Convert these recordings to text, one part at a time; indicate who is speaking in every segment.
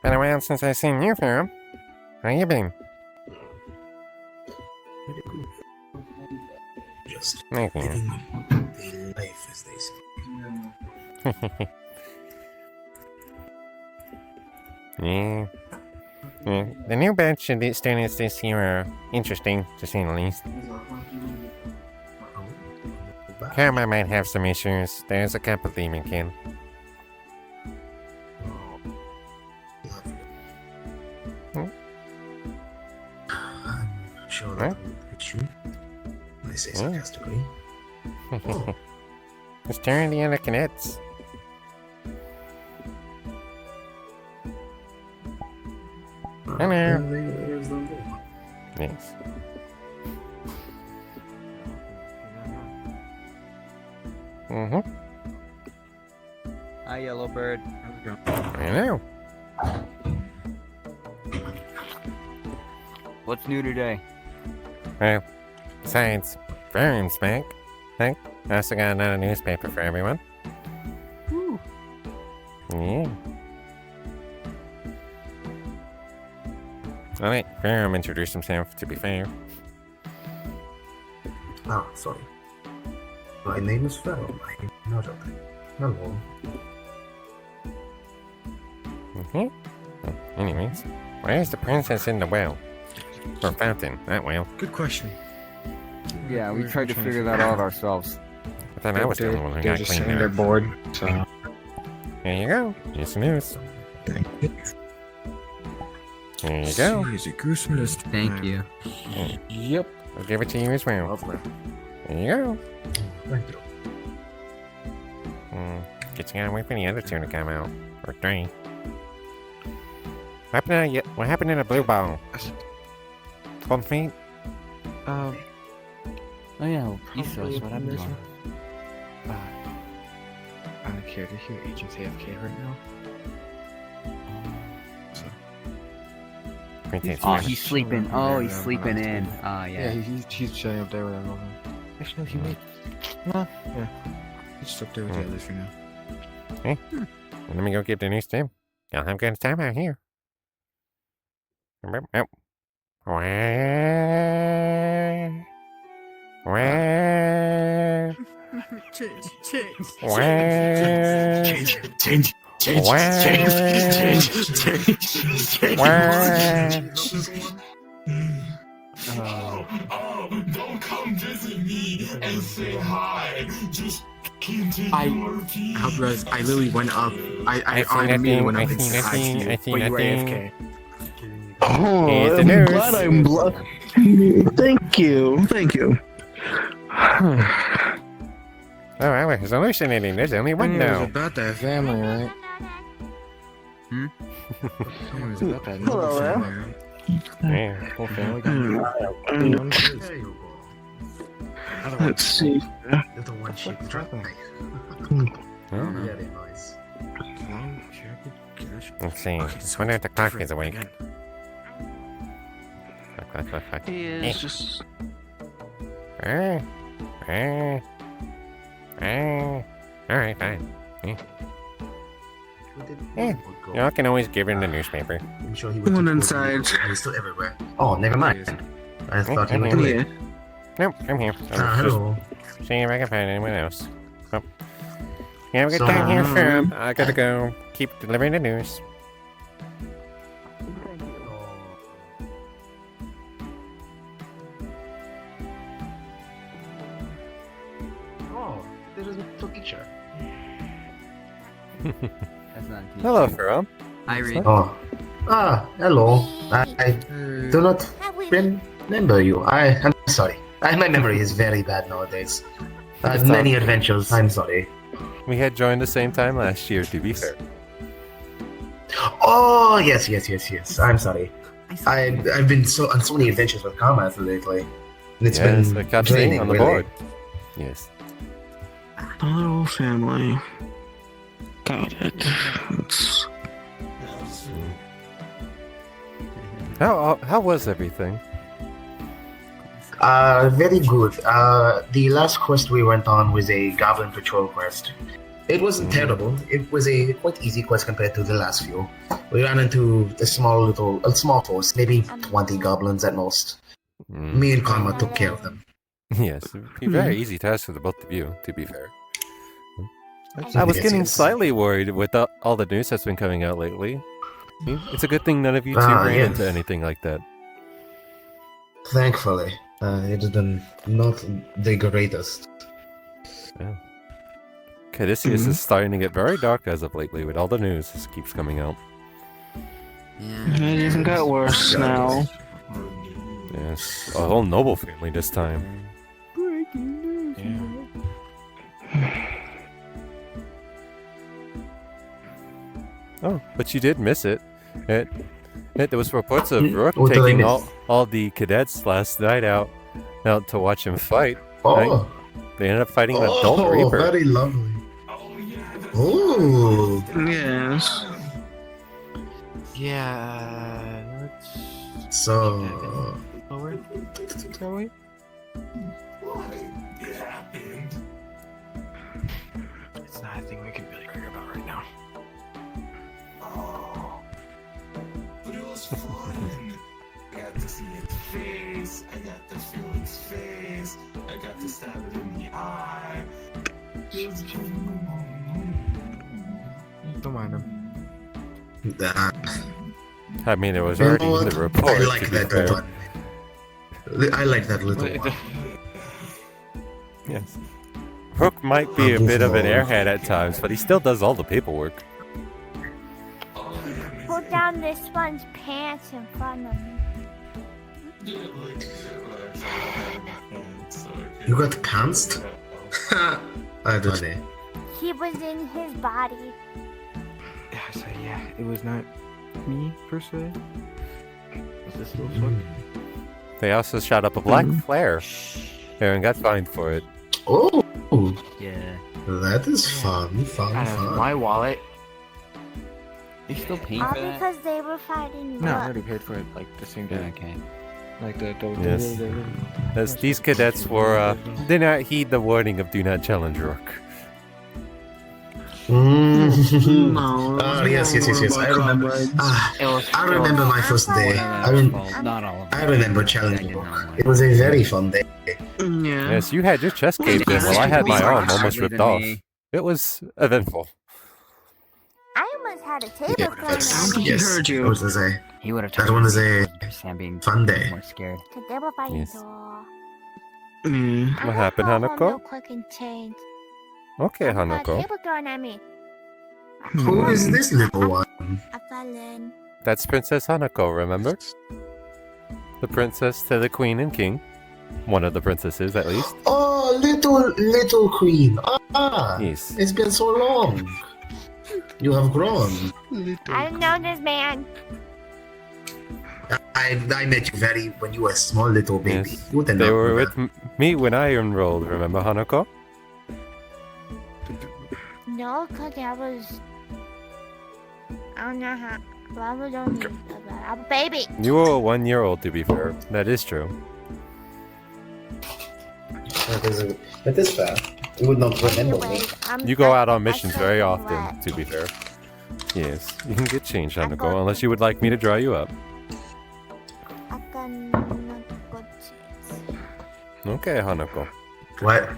Speaker 1: been a while since I've seen you, Pharaoh. How you been?
Speaker 2: Very good. Just
Speaker 1: Thank you.
Speaker 2: living the life, as they say.
Speaker 1: Yeah. The new batch of the students this year are interesting, to say the least. Karma might have some issues. There's a couple demon kid.
Speaker 2: I'm sure that will hit you. I say sarcastically.
Speaker 1: Let's turn the other cadets. Hello. Yes. Mm-hmm.
Speaker 3: Hi, Yellowbird.
Speaker 1: Hello.
Speaker 3: What's new today?
Speaker 1: Well, besides Burns back, I also got another newspaper for everyone.
Speaker 3: Woo.
Speaker 1: Yeah. I'll let Ferrum introduce himself, to be fair.
Speaker 2: Oh, sorry. My name is Pharaoh. I'm not a... Hello.
Speaker 1: Anyways, why is the princess in the well? Or fountain, that well.
Speaker 4: Good question.
Speaker 3: Yeah, we tried to figure that out ourselves.
Speaker 1: I thought I was the only one who
Speaker 4: They're
Speaker 1: got
Speaker 4: just
Speaker 1: cleaned
Speaker 4: saying they're
Speaker 1: out.
Speaker 4: bored, so...
Speaker 1: There you go. Here's the news.
Speaker 4: Thank you.
Speaker 1: There you go.
Speaker 4: Is it Christmas?
Speaker 3: Thank you.
Speaker 4: Yep.
Speaker 1: I'll give it to you as well. There you go.
Speaker 2: Thank you.
Speaker 1: Guess you gotta wait for the other two to come out. Or three. What happened in the blue ball? Cold feet?
Speaker 3: Oh yeah, Isos, what happened to him?
Speaker 4: I don't care to hear Agent AFK right now.
Speaker 1: Princess
Speaker 3: Oh,
Speaker 1: Rush.
Speaker 3: he's sleeping. Oh, he's sleeping in.
Speaker 4: Yeah,
Speaker 3: Yeah.
Speaker 4: he's chilling up there with everyone. Actually, no, he might. No, yeah. He's just up there with the others for now.
Speaker 1: Let me go get the news too. Y'all have a good time out here. Oh. Wah. Wah.
Speaker 4: Change.
Speaker 5: Don't come visit me and say hi. Just continue.
Speaker 4: I literally went up. I
Speaker 1: see
Speaker 4: immediately went up
Speaker 1: nothing,
Speaker 4: and said hi to you.
Speaker 1: I see
Speaker 4: But you were
Speaker 1: nothing.
Speaker 4: AFK.
Speaker 1: Here's the
Speaker 6: I'm
Speaker 1: news.
Speaker 6: glad I'm Thank you.
Speaker 1: Oh, I was hallucinating. There's only one
Speaker 4: It was
Speaker 1: now.
Speaker 4: about that family, right?
Speaker 3: Hmm?
Speaker 4: It was about that
Speaker 6: Hello,
Speaker 4: family, right?
Speaker 1: Yeah.
Speaker 4: Whole family.
Speaker 2: There you go.
Speaker 6: Let's see.
Speaker 2: Little one sheep drop.
Speaker 1: Hmm.
Speaker 2: Very nice.
Speaker 1: Let's see. I wonder if the clock is awake. Fuck.
Speaker 6: He is just.
Speaker 1: Alright, fine. Y'all can always give him the newspaper.
Speaker 2: I'm sure he
Speaker 6: One
Speaker 2: would
Speaker 6: inside.
Speaker 2: He's still everywhere. Oh, never mind. I thought he would do
Speaker 6: Yeah.
Speaker 2: it.
Speaker 1: Nope, I'm here.
Speaker 2: Hello.
Speaker 1: See if I can find anyone else. Oh. You have a good time here, Ferrum. I gotta go keep delivering the news.
Speaker 2: Oh, there is a picture.
Speaker 3: That's not a
Speaker 7: Hello, Ferrum.
Speaker 3: Hi, Reed.
Speaker 2: Oh. Hello. I do not remember you. I'm sorry. My memory is very bad nowadays. Many adventures. I'm sorry.
Speaker 7: We had joined the same time last year, to be fair.
Speaker 2: Oh, yes. I'm sorry. I've been on so many adventures with Karma lately. And it's
Speaker 7: Yes,
Speaker 2: been
Speaker 7: I kept
Speaker 2: draining,
Speaker 7: seeing on the
Speaker 2: really.
Speaker 7: board. Yes.
Speaker 6: The little family. Got it. It's...
Speaker 7: How was everything?
Speaker 2: Very good. The last quest we went on was a Goblin Patrol quest. It wasn't terrible. It was a quite easy quest compared to the last few. We ran into a small force, maybe 20 goblins at most. Me and Karma took care of them.
Speaker 7: Yes, it'd be very easy task for the both of you, to be fair. I was
Speaker 2: Yes,
Speaker 7: getting
Speaker 2: yes.
Speaker 7: slightly worried with all the news that's been coming out lately. It's a good thing none of you two ran
Speaker 2: yeah.
Speaker 7: into anything like that.
Speaker 2: Thankfully, it's been not the greatest.
Speaker 7: Caduceus is starting to get very dark as of lately with all the news that keeps coming out.
Speaker 3: Yeah.
Speaker 6: It even got worse now.
Speaker 7: Yes, a whole noble family this time. Oh, but you did miss it. There was reports of Rook
Speaker 2: What did I
Speaker 7: taking
Speaker 2: miss?
Speaker 7: all the cadets last night out to watch him fight.
Speaker 2: Oh,
Speaker 7: They ended up fighting an adult reaper.
Speaker 2: very lovely. Oh,
Speaker 6: Yes.
Speaker 3: Yeah. Let's
Speaker 2: so
Speaker 3: forward. Shall we?
Speaker 5: What happened?
Speaker 4: It's not a thing we can really care about right now.
Speaker 5: Oh, but it was fun. I got to see its face. I got to feel its face. I got to stab it in the eye. It was
Speaker 4: Don't mind him.
Speaker 7: I mean, it was
Speaker 2: you
Speaker 7: already
Speaker 2: know
Speaker 7: in
Speaker 2: what?
Speaker 7: the report.
Speaker 2: I like
Speaker 7: to be
Speaker 2: that
Speaker 7: fair.
Speaker 2: one. I like that little one.
Speaker 7: Yes. Rook might be a bit of an airhead at times, but he still does all the paperwork.
Speaker 8: Pull down this one's pants in front of me.
Speaker 2: You got pantsed? I don't know.
Speaker 8: He was in his body.
Speaker 4: Yeah, so yeah, it was not me per se. Was this little fuck?
Speaker 7: They also shot up a black flare. Aaron got fined for it.
Speaker 2: Oh,
Speaker 3: Yeah.
Speaker 2: that is fun,
Speaker 4: Out of my
Speaker 2: fun.
Speaker 4: wallet.
Speaker 3: You still paying
Speaker 8: All
Speaker 3: for that?
Speaker 8: because they were fighting
Speaker 4: No, I
Speaker 8: Rook.
Speaker 4: already paid for it like the same day.
Speaker 3: Okay.
Speaker 4: Like the
Speaker 7: Yes. As these cadets were, did not heed the warning of do not challenge Rook.
Speaker 2: Mm.
Speaker 6: No.
Speaker 2: Ah, yes. I remember. I remember my first day.
Speaker 3: Not all of
Speaker 2: I
Speaker 3: them.
Speaker 2: remember
Speaker 3: I
Speaker 2: challenging
Speaker 3: did
Speaker 2: Rook.
Speaker 3: not want
Speaker 2: It was a very fun day.
Speaker 6: Yeah.
Speaker 7: Yes, you had your chest caved in while I had my arm almost
Speaker 3: Harder
Speaker 7: ripped
Speaker 3: than
Speaker 7: off.
Speaker 3: me.
Speaker 7: It was eventful.
Speaker 8: I almost had a table
Speaker 2: Yeah,
Speaker 8: thrown
Speaker 2: that's,
Speaker 6: I don't
Speaker 8: at
Speaker 6: think
Speaker 8: me.
Speaker 6: he heard you.
Speaker 2: What was I?
Speaker 3: He would have
Speaker 2: That one is a
Speaker 3: Sam being
Speaker 2: fun day.
Speaker 3: more scared.
Speaker 8: Cause they were fighting
Speaker 7: Yes.
Speaker 8: Rook.
Speaker 6: Yeah.
Speaker 7: What happened,
Speaker 8: I'm gonna go home
Speaker 7: Hanako?
Speaker 8: real quick and change.
Speaker 7: Okay,
Speaker 8: I got a
Speaker 7: Hanako.
Speaker 8: table thrown at me.
Speaker 2: Who is this little one?
Speaker 8: I fell in.
Speaker 7: That's Princess Hanako, remember? The princess to the queen and king. One of the princesses, at least.
Speaker 2: Oh, little queen. Ah,
Speaker 7: Yes.
Speaker 2: it's been so long. You have grown.
Speaker 8: I know this man.
Speaker 2: I met you when you were a small little baby.
Speaker 7: Yes.
Speaker 2: You wouldn't
Speaker 7: They
Speaker 2: know
Speaker 7: were
Speaker 2: that.
Speaker 7: with me when I enrolled, remember, Hanako?
Speaker 8: No, cause I was. I don't know how. Well, I was only I'm a baby.
Speaker 7: You were 1 year old, to be fair. That is true.
Speaker 2: That is fair. You would not remember me.
Speaker 8: Anyways,
Speaker 7: You go out on
Speaker 8: I
Speaker 7: missions
Speaker 8: couldn't
Speaker 7: very
Speaker 8: let-
Speaker 7: often, to be fair. Yes, you can get changed,
Speaker 8: I
Speaker 7: Hanako,
Speaker 8: got-
Speaker 7: unless you would like me to draw you up.
Speaker 8: I can not go to.
Speaker 7: Okay, Hanako.
Speaker 2: What?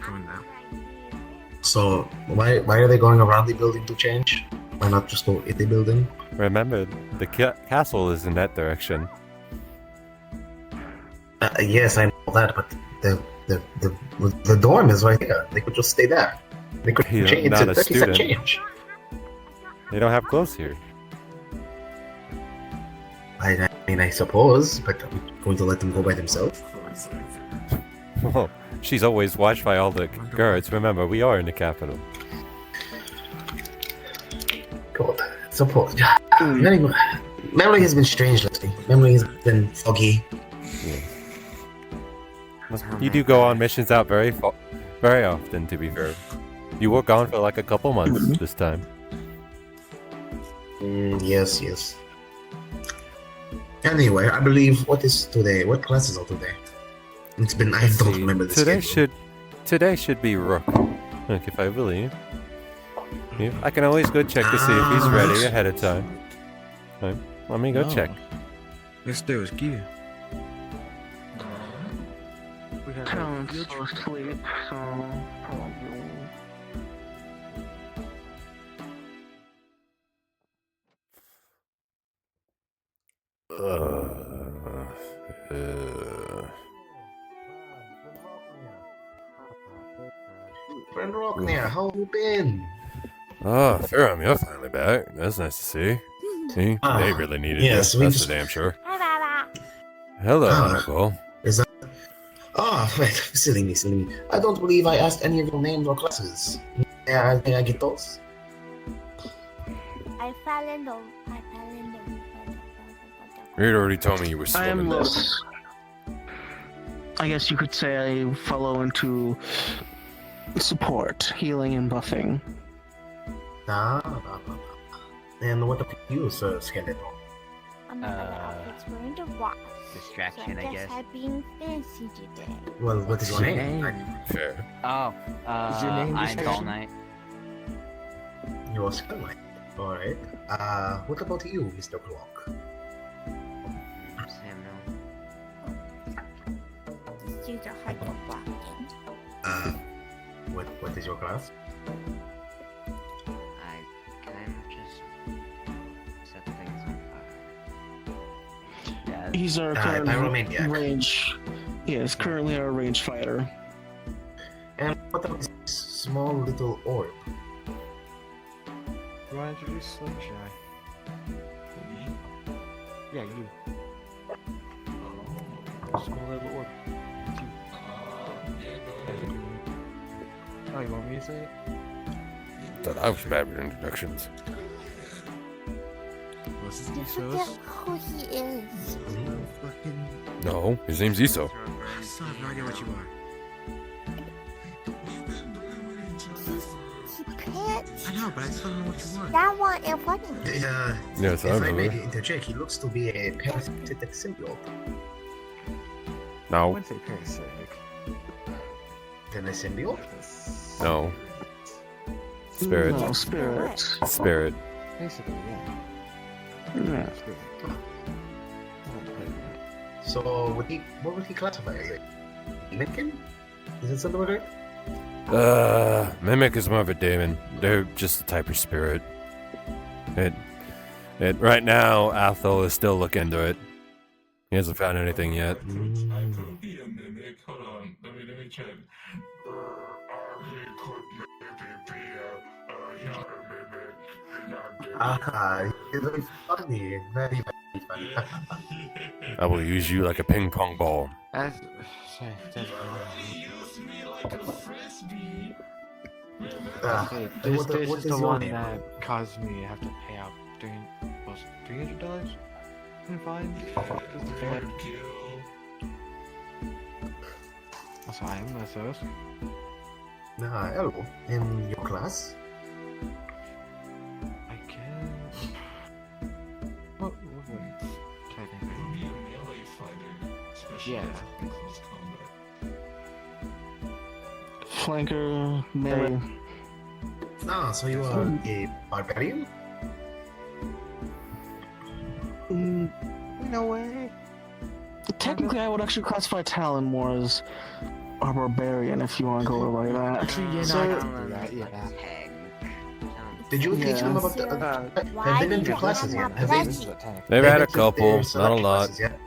Speaker 2: So why are they going around the building to change? Why not just go in the building?
Speaker 7: Remember, the castle is in that direction.
Speaker 2: Yes, I know that, but the dorm is right here. They could just stay there. They could
Speaker 7: You're
Speaker 2: change.
Speaker 7: not a
Speaker 2: It's a 30-cent
Speaker 7: student.
Speaker 2: change.
Speaker 7: They don't have clothes here.
Speaker 2: I mean, I suppose, but are we going to let them go by themselves?
Speaker 7: Well, she's always watched by all the guards. Remember, we are in the capital.
Speaker 2: God, suppose. Memory has been strange lately. Memory has been foggy.
Speaker 7: You do go on missions out very often, to be fair. You were gone for like a couple months this time.
Speaker 2: Yes. Anyway, I believe what is today? What classes are today? It's been. I don't remember the schedule.
Speaker 7: Today should be Rook. Look, if I believe. Yeah, I can always go check to see if he's ready ahead of time. Right, let me go check.
Speaker 4: Yes, there was gear. We have
Speaker 6: Talon's so asleep, so probably.
Speaker 2: Friend Roknir, how have you been?
Speaker 7: Oh, Farum, you're finally back. That's nice to see. See, they really needed
Speaker 2: yes,
Speaker 7: you.
Speaker 2: we
Speaker 7: That's
Speaker 2: just-
Speaker 7: for damn sure.
Speaker 8: Hi, Baba.
Speaker 7: Hello,
Speaker 2: Ah.
Speaker 7: Uncle.
Speaker 2: Is that? Oh, wait, silly me. I don't believe I asked any of your names or classes. Yeah, may I get those?
Speaker 8: I fell in the.
Speaker 7: You'd already told me you were
Speaker 6: I am
Speaker 7: swimming.
Speaker 6: Los. I guess you could say I follow into support, healing, and buffing.
Speaker 2: And what about you, Sir Skeleton?
Speaker 8: I'm outfits were in the wash.
Speaker 3: Distraction,
Speaker 8: so
Speaker 3: I guess.
Speaker 8: I'm being fancy today.
Speaker 2: Well, what is your name?
Speaker 7: Fair.
Speaker 3: Oh,
Speaker 4: Is your name
Speaker 3: I'm All
Speaker 4: Distraction?
Speaker 3: Night.
Speaker 2: You are Skeleton. Alright. What about you, Mr. Clock?
Speaker 3: Sam, no.
Speaker 8: These dudes are hyper blocking.
Speaker 2: What is your class?
Speaker 3: I kind of just set things on fire. Yeah,
Speaker 6: He's our current
Speaker 2: Pyromaniac.
Speaker 6: range. He is currently our range fighter.
Speaker 2: And what about this small little orb?
Speaker 4: You want to introduce Slim Shy? Yeah, you. Small little orb. Oh, you want me to say it?
Speaker 7: Thought I was bad with introductions.
Speaker 4: What's his
Speaker 8: You
Speaker 4: name?
Speaker 8: forget who he is.
Speaker 4: Fucking.
Speaker 7: No, his name's Iso.
Speaker 4: I still have no idea what you are.
Speaker 8: He can't.
Speaker 4: I know, but I still don't know what you are.
Speaker 8: That one is funny.
Speaker 7: Yes, I
Speaker 2: if I may
Speaker 7: remember.
Speaker 2: interject, he looks to be a parasitic symbiote.
Speaker 4: I
Speaker 7: No,
Speaker 4: wouldn't say parasitic.
Speaker 2: Then a symbiote?
Speaker 7: no. Spirit.
Speaker 6: No, spirit.
Speaker 7: Spirit.
Speaker 4: Basically, yeah.
Speaker 6: Yeah.
Speaker 4: Spirit.
Speaker 2: So, what would he classify as? A Mimickin? Is it something like that?
Speaker 7: Mimic is more of a demon. They're just a type of spirit. Right now, Athel is still looking into it. He hasn't found anything yet.
Speaker 5: I could be a mimic. Hold on. Let me check. I could maybe be a young mimic.
Speaker 2: You're very funny. Very, very funny.
Speaker 7: I will use you like a ping pong ball.
Speaker 4: That's. Sorry, that's
Speaker 5: Use me like a frisbee.
Speaker 4: Hey,
Speaker 2: what
Speaker 4: this
Speaker 2: is
Speaker 4: is the
Speaker 2: your
Speaker 4: one
Speaker 2: name?
Speaker 4: that caused me to have to pay out $300 in fines. Just to pay. Also, I am a source.
Speaker 2: Hello. In your class?
Speaker 4: I guess. What technically?
Speaker 5: Be a melee fighter. Especially
Speaker 4: Yeah.
Speaker 5: in close combat.
Speaker 6: Flanker, melee.
Speaker 2: So you are a barbarian?
Speaker 6: No way. Technically, I would actually classify Talon more as a barbarian if you want to go like that.
Speaker 4: Actually, yeah,
Speaker 2: So-
Speaker 4: no, I can do that. Yeah.
Speaker 2: Did you teach them about the...
Speaker 8: Why
Speaker 2: have they been
Speaker 8: did
Speaker 2: to
Speaker 8: you
Speaker 2: classes
Speaker 8: have
Speaker 2: yet?
Speaker 8: a
Speaker 2: Have they...
Speaker 8: plushie?
Speaker 7: They've had a couple,
Speaker 2: their
Speaker 7: not a
Speaker 2: selection
Speaker 7: lot.
Speaker 2: classes yet?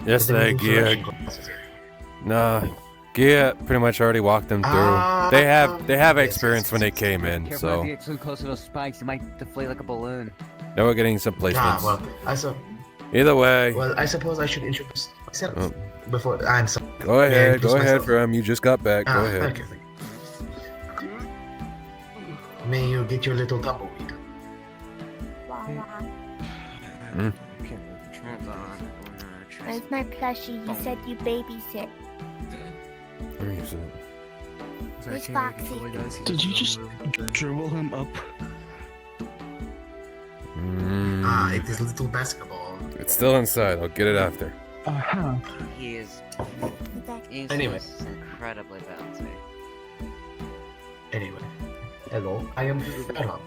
Speaker 7: Yes,
Speaker 2: Have
Speaker 7: they
Speaker 2: been to
Speaker 7: Gia.
Speaker 2: selection classes yet?
Speaker 7: Nah, Gia pretty much already walked them through.
Speaker 2: Ah,
Speaker 7: They have
Speaker 2: yes,
Speaker 7: experience
Speaker 2: yes,
Speaker 7: when they
Speaker 2: yes.
Speaker 7: came in,
Speaker 3: Careful if
Speaker 7: so
Speaker 3: you get too close to those spikes, you might deflate like a balloon.
Speaker 7: now we're getting some placements.
Speaker 2: Well,
Speaker 7: Either way,
Speaker 2: I suppose I should introduce myself
Speaker 7: Oh.
Speaker 2: before. I'm sorry.
Speaker 7: go ahead,
Speaker 2: introduce
Speaker 7: go ahead,
Speaker 2: myself.
Speaker 7: Fram. You just got back. Go ahead.
Speaker 2: Okay. May you get your little tumbleweed.
Speaker 8: Wah, wah.
Speaker 7: Mm.
Speaker 3: Hold on.
Speaker 8: Where's my plushie? You said you babysit.
Speaker 7: Let me use it.
Speaker 8: Where's Foxy?
Speaker 6: Did you just dribble him up?
Speaker 2: It is little basketball.
Speaker 7: It's still inside. I'll get it after.
Speaker 6: Uh-huh.
Speaker 3: He is. He's
Speaker 2: Anyway.
Speaker 3: incredibly bouncy.
Speaker 2: Anyway, Hello, I am Ferrum.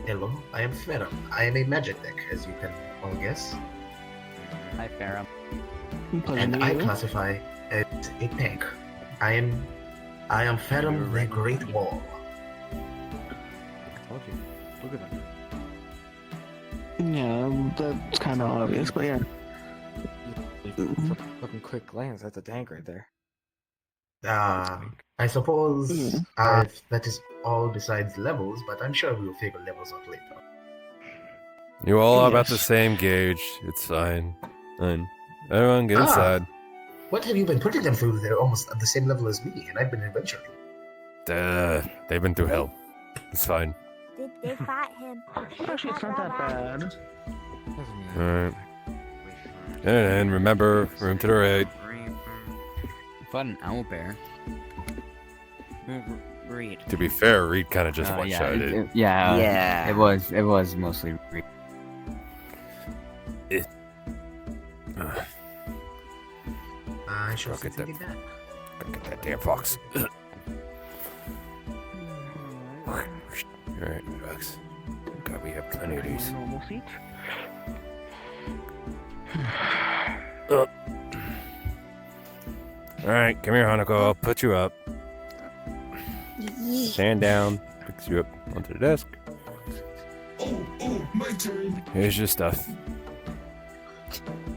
Speaker 2: Hello, I am Ferrum. I am a magic deck, as you can all guess.
Speaker 3: Hi, Farah.
Speaker 6: Pleasure
Speaker 2: And
Speaker 6: to
Speaker 2: I
Speaker 6: meet you.
Speaker 2: classify as a tank. I am Ferrum the Great Wall.
Speaker 4: Told you. Look at that.
Speaker 6: Yeah, that's kind of obvious, but yeah.
Speaker 4: Fucking quick glance at the tank right there.
Speaker 2: I suppose
Speaker 6: Yeah.
Speaker 2: that is all besides levels, but I'm sure we'll figure levels out later.
Speaker 7: You all are about the
Speaker 6: Yes.
Speaker 7: same gauge. It's fine. Fine. Everyone get inside.
Speaker 2: What have you been putting them through? They're almost at the same level as me, and I've been adventuring.
Speaker 7: They've been through hell. It's fine.
Speaker 8: Did they fight him?
Speaker 6: Actually, it's not that bad.
Speaker 4: Doesn't
Speaker 7: Alright. And remember, room to the right.
Speaker 3: Fought an owlbear. Reed.
Speaker 7: To be fair, Reed kind of just one-shot it.
Speaker 3: Yeah.
Speaker 9: It was mostly.
Speaker 2: I shall
Speaker 7: Look at
Speaker 2: take it back.
Speaker 7: Gotta get that damn fox. Alright, Bucks. God, we have plenty of these.
Speaker 6: Normal seat.
Speaker 7: Alright, come here, Hanako. I'll put you up. Stand down. Fix you up onto the desk.
Speaker 5: Oh, my turn.
Speaker 7: Here's your stuff.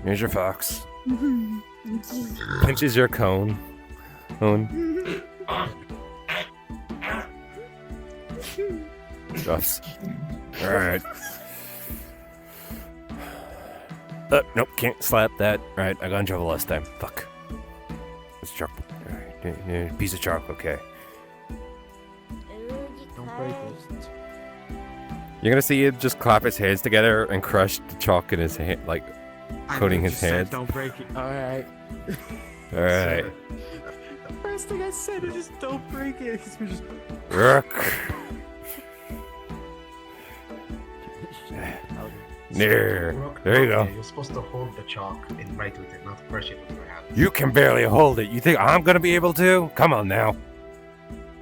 Speaker 7: Here's your fox. Pinches your cone. Drops. Alright. Nope, can't slap that. Alright, I got in trouble last time. Fuck. It's chalk. Alright, piece of chalk, okay.
Speaker 4: Don't break it.
Speaker 7: You're gonna see him just clap his hands together and crush the chalk in his hand, like coating his hands.
Speaker 4: Don't break it. Alright.
Speaker 7: Alright.
Speaker 4: The first thing I said is just don't break it. He's just.
Speaker 7: Rook. There. There you go.
Speaker 2: You're supposed to hold the chalk and write with it, not crush it with your hand.
Speaker 7: You can barely hold it. You think I'm gonna be able to? Come on now.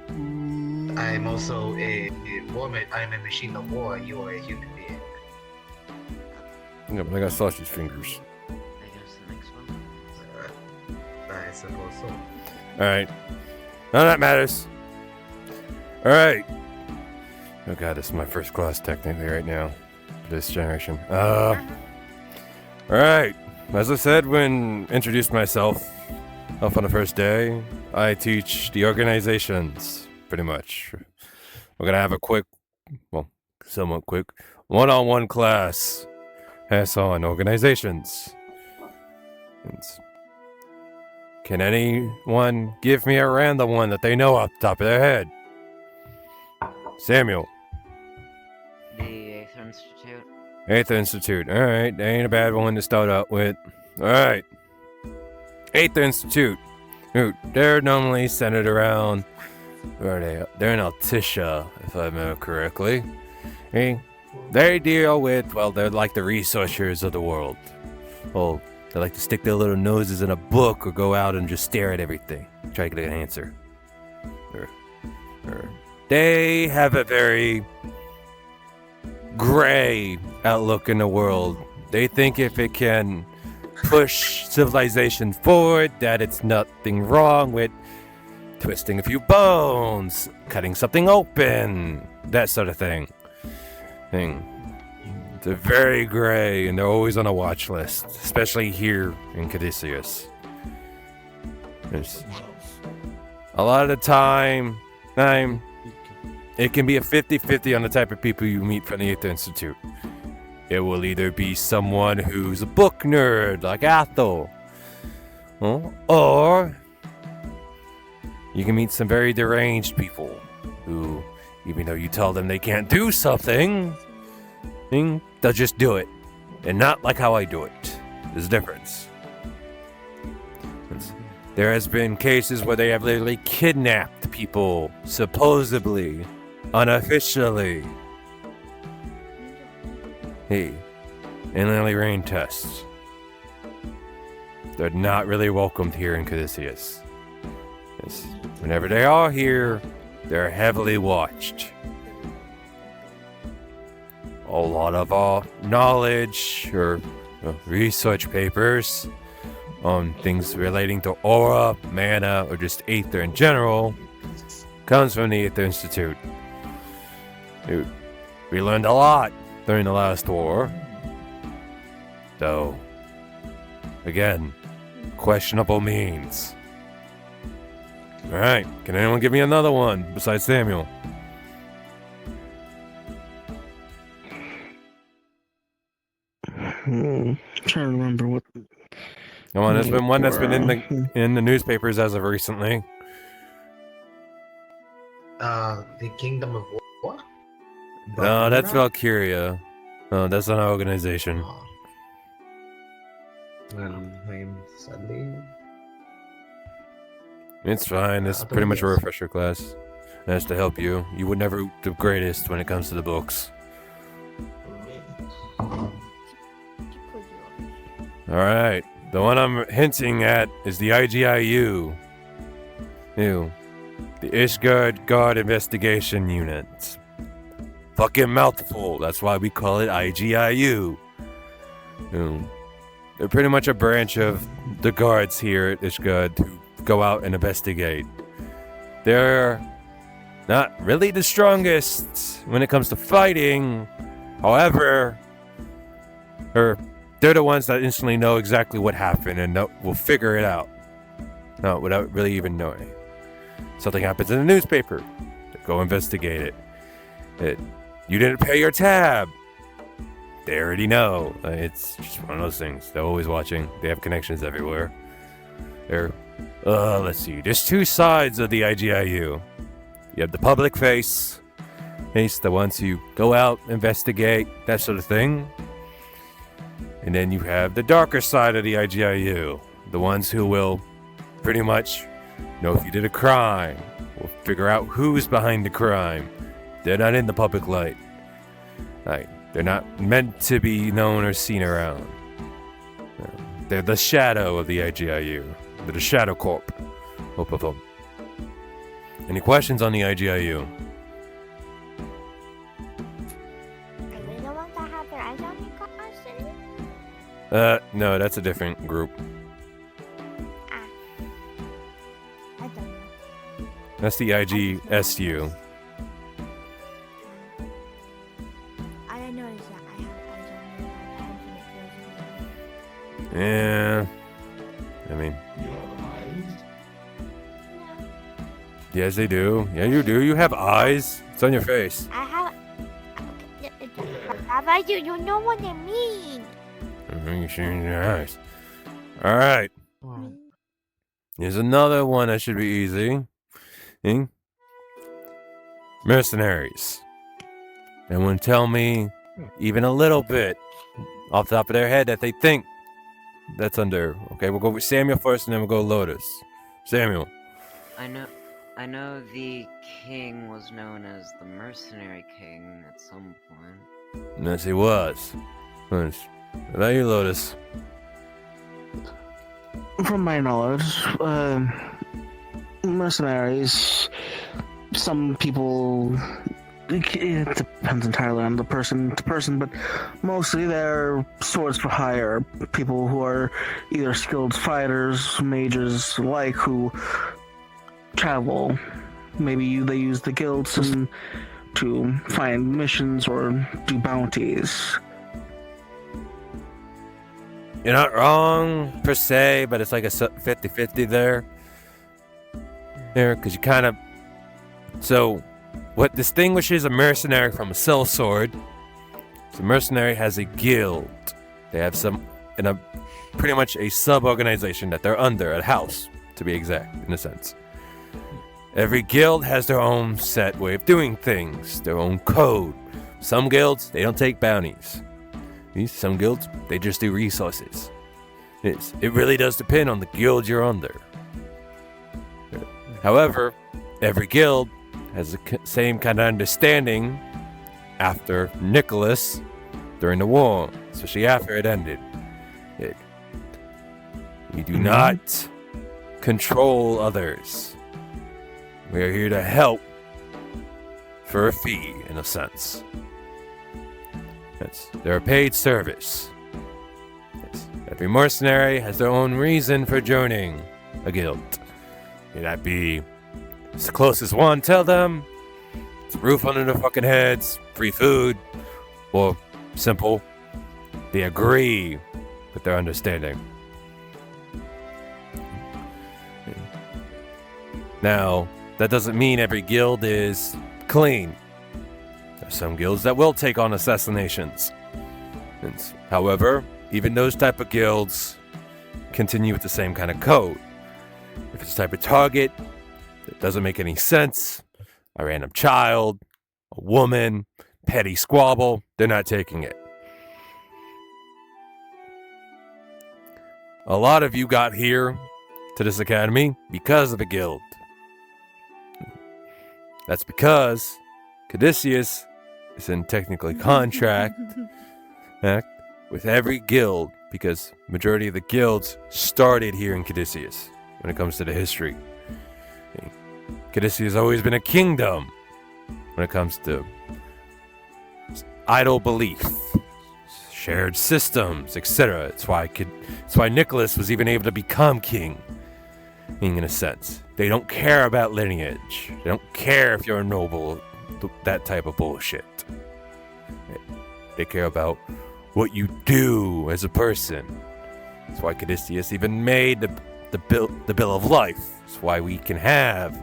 Speaker 2: I'm also a woman. I'm a machine of war. You are a human being.
Speaker 7: Yeah, but I got sausage fingers.
Speaker 3: I guess the next one.
Speaker 2: I suppose so.
Speaker 7: Alright. None of that matters. Alright. Oh god, this is my first class technically right now. This generation. Alright. As I said when introduced myself up on the first day, I teach the organizations, pretty much. We're gonna have a quick, well, somewhat quick, one-on-one class. Hands-on organizations. Can anyone give me a random one that they know off the top of their head? Samuel.
Speaker 3: The 8th Institute.
Speaker 7: 8th Institute. Alright, that ain't a bad one to start out with. Alright. 8th Institute. Dude, they're normally centered around... Where are they? They're in Altisha, if I remember correctly. Hey, they deal with, well, they're like the researchers of the world. Well, they like to stick their little noses in a book or go out and just stare at everything. Try to get an answer. They have a very gray outlook in the world. They think if it can push civilization forward, that it's nothing wrong with twisting a few bones, cutting something open, that sort of thing. They're very gray, and they're always on a watch list, especially here in Caduceus. There's a lot of the time, it can be a 50-50 on the type of people you meet from the 8th Institute. It will either be someone who's a book nerd, like Athel, or you can meet some very deranged people who, even though you tell them they can't do something, they'll just do it. And not like how I do it. There's a difference. There has been cases where they have literally kidnapped people, supposedly, unofficially. Hey, and literally rain tests. They're not really welcomed here in Caduceus. Yes, whenever they are here, they're heavily watched. A lot of our knowledge or research papers on things relating to aura, mana, or just Aether in general comes from the Aether Institute. We learned a lot during the last war. Though, again, questionable means. Alright, can anyone give me another one besides Samuel?
Speaker 6: Trying to remember what.
Speaker 7: Come on, there's been one that's been in the newspapers as of recently.
Speaker 2: The Kingdom of War?
Speaker 7: No, that's Valkyria. No, that's not an organization.
Speaker 2: Oh. I'm sadly...
Speaker 7: It's fine, this is pretty much a refresher class. That's to help you. You would never the greatest when it comes to the books. Alright, the one I'm hinting at is the IGIU. Ew. The Ishgard Guard Investigation Unit. Fucking mouthful, that's why we call it IGIU. Ew. They're pretty much a branch of the guards here at Ishgard who go out and investigate. They're not really the strongest when it comes to fighting. However, they're the ones that instantly know exactly what happened and will figure it out. No, without really even knowing. Something happens in the newspaper. They go investigate it. You didn't pay your tab. They already know. It's just one of those things. They're always watching. They have connections everywhere. Let's see. There's two sides of the IGIU. You have the public face. The ones who go out, investigate, that sort of thing. And then you have the darker side of the IGIU. The ones who will pretty much know if you did a crime. Will figure out who's behind the crime. They're not in the public light. They're not meant to be known or seen around. They're the shadow of the IGIU. They're the Shadow Corp. Both of them. Any questions on the IGIU?
Speaker 8: Are they the ones that have their eyes on me constantly?
Speaker 7: No, that's a different group.
Speaker 8: I don't know.
Speaker 7: That's the IGSU.
Speaker 8: All I know is that I have eyes on me and it feels weird.
Speaker 7: Yeah. I mean, yes, they do. Yeah, you do. You have eyes. It's on your face.
Speaker 8: I have. Have I do? You know what I mean?
Speaker 7: You see your eyes. All right. Here's another one that should be easy. Mercenaries. Anyone tell me even a little bit off the top of their head that they think that's under? Okay, we'll go with Samuel first, and then we'll go Lotus. Samuel.
Speaker 3: I know the king was known as the Mercenary King at some point.
Speaker 7: Yes, he was. What about you, Lotus?
Speaker 6: From my knowledge, mercenaries, some people, it depends entirely on the person to person, but mostly they're swords for hire, people who are either skilled fighters, mages alike, who travel. Maybe they use the guilds to find missions or do bounties.
Speaker 7: You're not wrong, per se, but it's like a 50-50 there. Because you kind of... So, what distinguishes a mercenary from a sellsword is a mercenary has a guild. They have pretty much a sub-organization that they're under, a house, to be exact, in a sense. Every guild has their own set way of doing things, their own code. Some guilds, they don't take bounties. Some guilds, they just do resources. It really does depend on the guild you're under. However, every guild has the same kind of understanding after Nicholas during the war, especially after it ended. You do not control others. We are here to help for a fee, in a sense. They're a paid service. Every mercenary has their own reason for joining a guild. May that be as close as one, tell them. It's a roof under their fucking heads, free food, or simple. They agree with their understanding. Now, that doesn't mean every guild is clean. There's some guilds that will take on assassinations. However, even those type of guilds continue with the same kind of code. If it's a type of target that doesn't make any sense, a random child, a woman, petty squabble, they're not taking it. A lot of you got here to this academy because of a guild. That's because Caduceus is in technically contract with every guild, because majority of the guilds started here in Caduceus when it comes to the history. Caduceus has always been a kingdom when it comes to idle belief, shared systems, etc. It's why Nicholas was even able to become king, in a sense. They don't care about lineage. They don't care if you're a noble, that type of bullshit. They care about what you do as a person. That's why Caduceus even made the Bill of Life. That's why we can have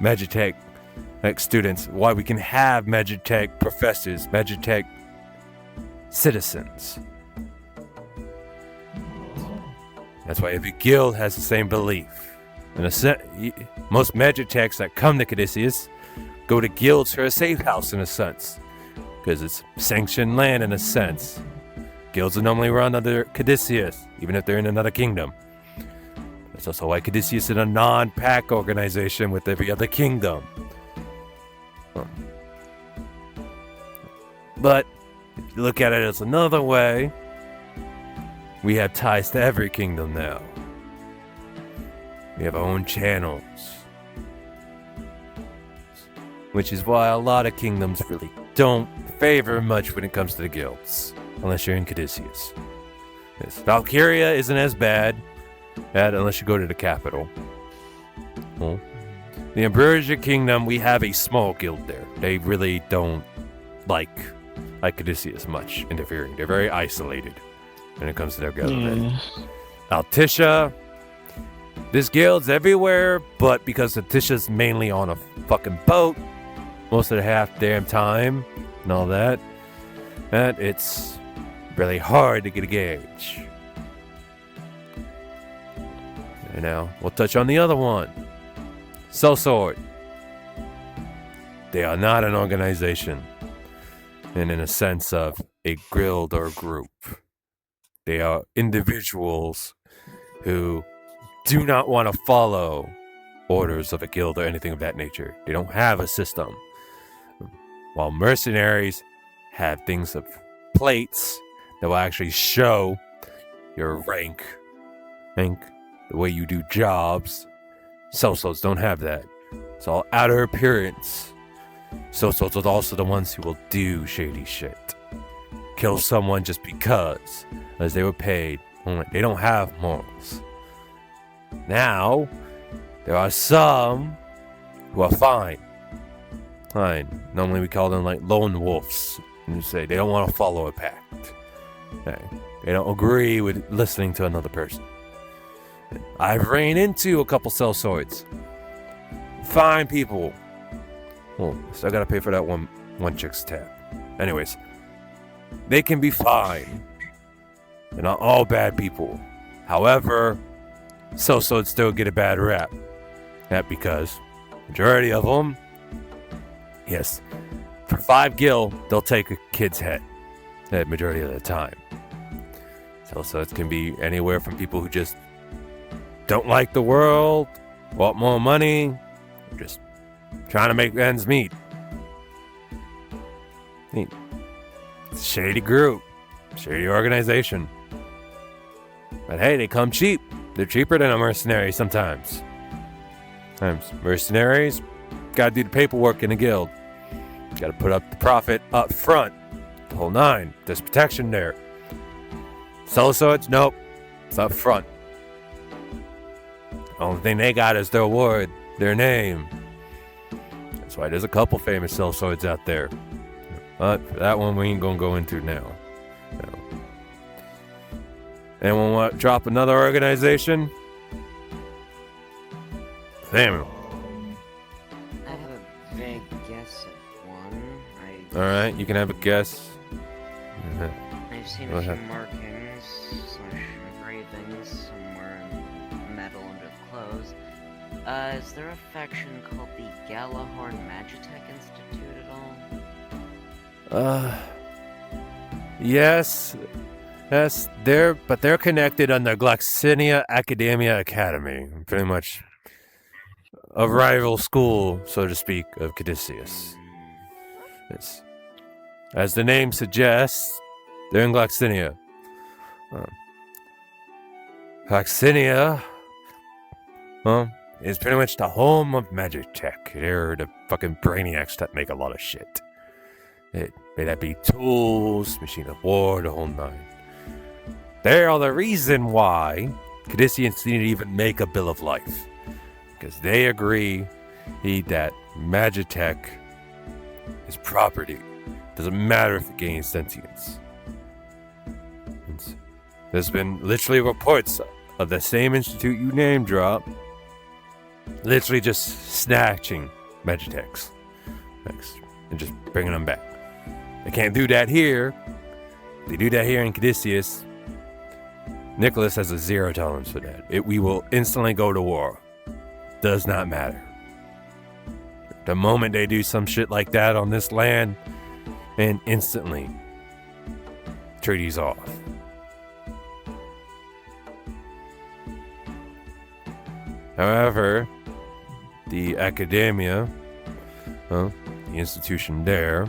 Speaker 7: Magitech students, why we can have Magitech professors, Magitech citizens. That's why every guild has the same belief. And most Magitechs that come to Caduceus go to guilds for a safe house, in a sense, because it's sanctioned land, in a sense. Guilds are normally run under Caduceus, even if they're in another kingdom. That's also why Caduceus is a non-pack organization with every other kingdom. But if you look at it as another way, we have ties to every kingdom now. We have our own channels. Which is why a lot of kingdoms really don't favor much when it comes to the guilds, unless you're in Caduceus. Valkyria isn't as bad unless you go to the capital. Well, the Ambrosia Kingdom, we have a small guild there. They really don't like Caduceus much interfering. They're very isolated when it comes to their government. Altisha, this guild's everywhere, but because Altisha's mainly on a fucking boat most of the half damn time and all that, and it's really hard to get a gauge. And now we'll touch on the other one. Sellsword. They are not an organization, and in a sense of a guild or group. They are individuals who do not want to follow orders of a guild or anything of that nature. They don't have a system. While mercenaries have things of plates that will actually show your rank, the way you do jobs. Sellswords don't have that. It's all outer appearance. Sellswords are also the ones who will do shady shit. Kill someone just because, as they were paid. They don't have morals. Now, there are some who are fine. Normally we call them like lone wolves. And you say they don't want to follow a pact. They don't agree with listening to another person. I've ran into a couple sellswords. Fine people. Well, still gotta pay for that one chick's tab. Anyways, they can be fine. They're not all bad people. However, sellswords still get a bad rap. That because majority of them, yes, for 5 gil, they'll take a kid's head. That majority of the time. Sellswords can be anywhere from people who just don't like the world, want more money, or just trying to make ends meet. It's a shady group, shady organization. But hey, they come cheap. They're cheaper than a mercenary sometimes. Mercenaries, gotta do the paperwork in the guild. Gotta put up the profit up front. The whole 9. There's protection there. Soul swords? Nope. It's up front. The only thing they got is their word, their name. That's why there's a couple famous soul swords out there. But that one we ain't gonna go into now. No. Anyone want to drop another organization? Samuel.
Speaker 3: I have a vague guess of one.
Speaker 7: Alright, you can have a guess.
Speaker 3: I've seen
Speaker 7: Go
Speaker 3: a few
Speaker 7: ahead.
Speaker 3: markings / engravings somewhere in metal under the clothes. Is there a faction called the Galahorn Magitech Institute at all?
Speaker 7: Yes, they're connected under Gloxinia Academia Academy, pretty much a rival school, so to speak, of Caduceus. It's, as the name suggests, they're in Gloxinia. Gloxinia, is pretty much the home of magic tech. They're the fucking brainiacs that make a lot of shit. May that be tools, machine of war, the whole 9. They are the reason why Caduceans didn't even make a Bill of Life. Because they agree that Magitech is property. Doesn't matter if it gains sentience. There's been literally reports of the same institute you name drop, literally just snatching Magitechs and just bringing them back. They can't do that here. They do that here in Caduceus. Nicholas has a 0 tolerance for that. We will instantly go to war. Does not matter. The moment they do some shit like that on this land, and instantly, treaty's off. However, the academia, the institution there,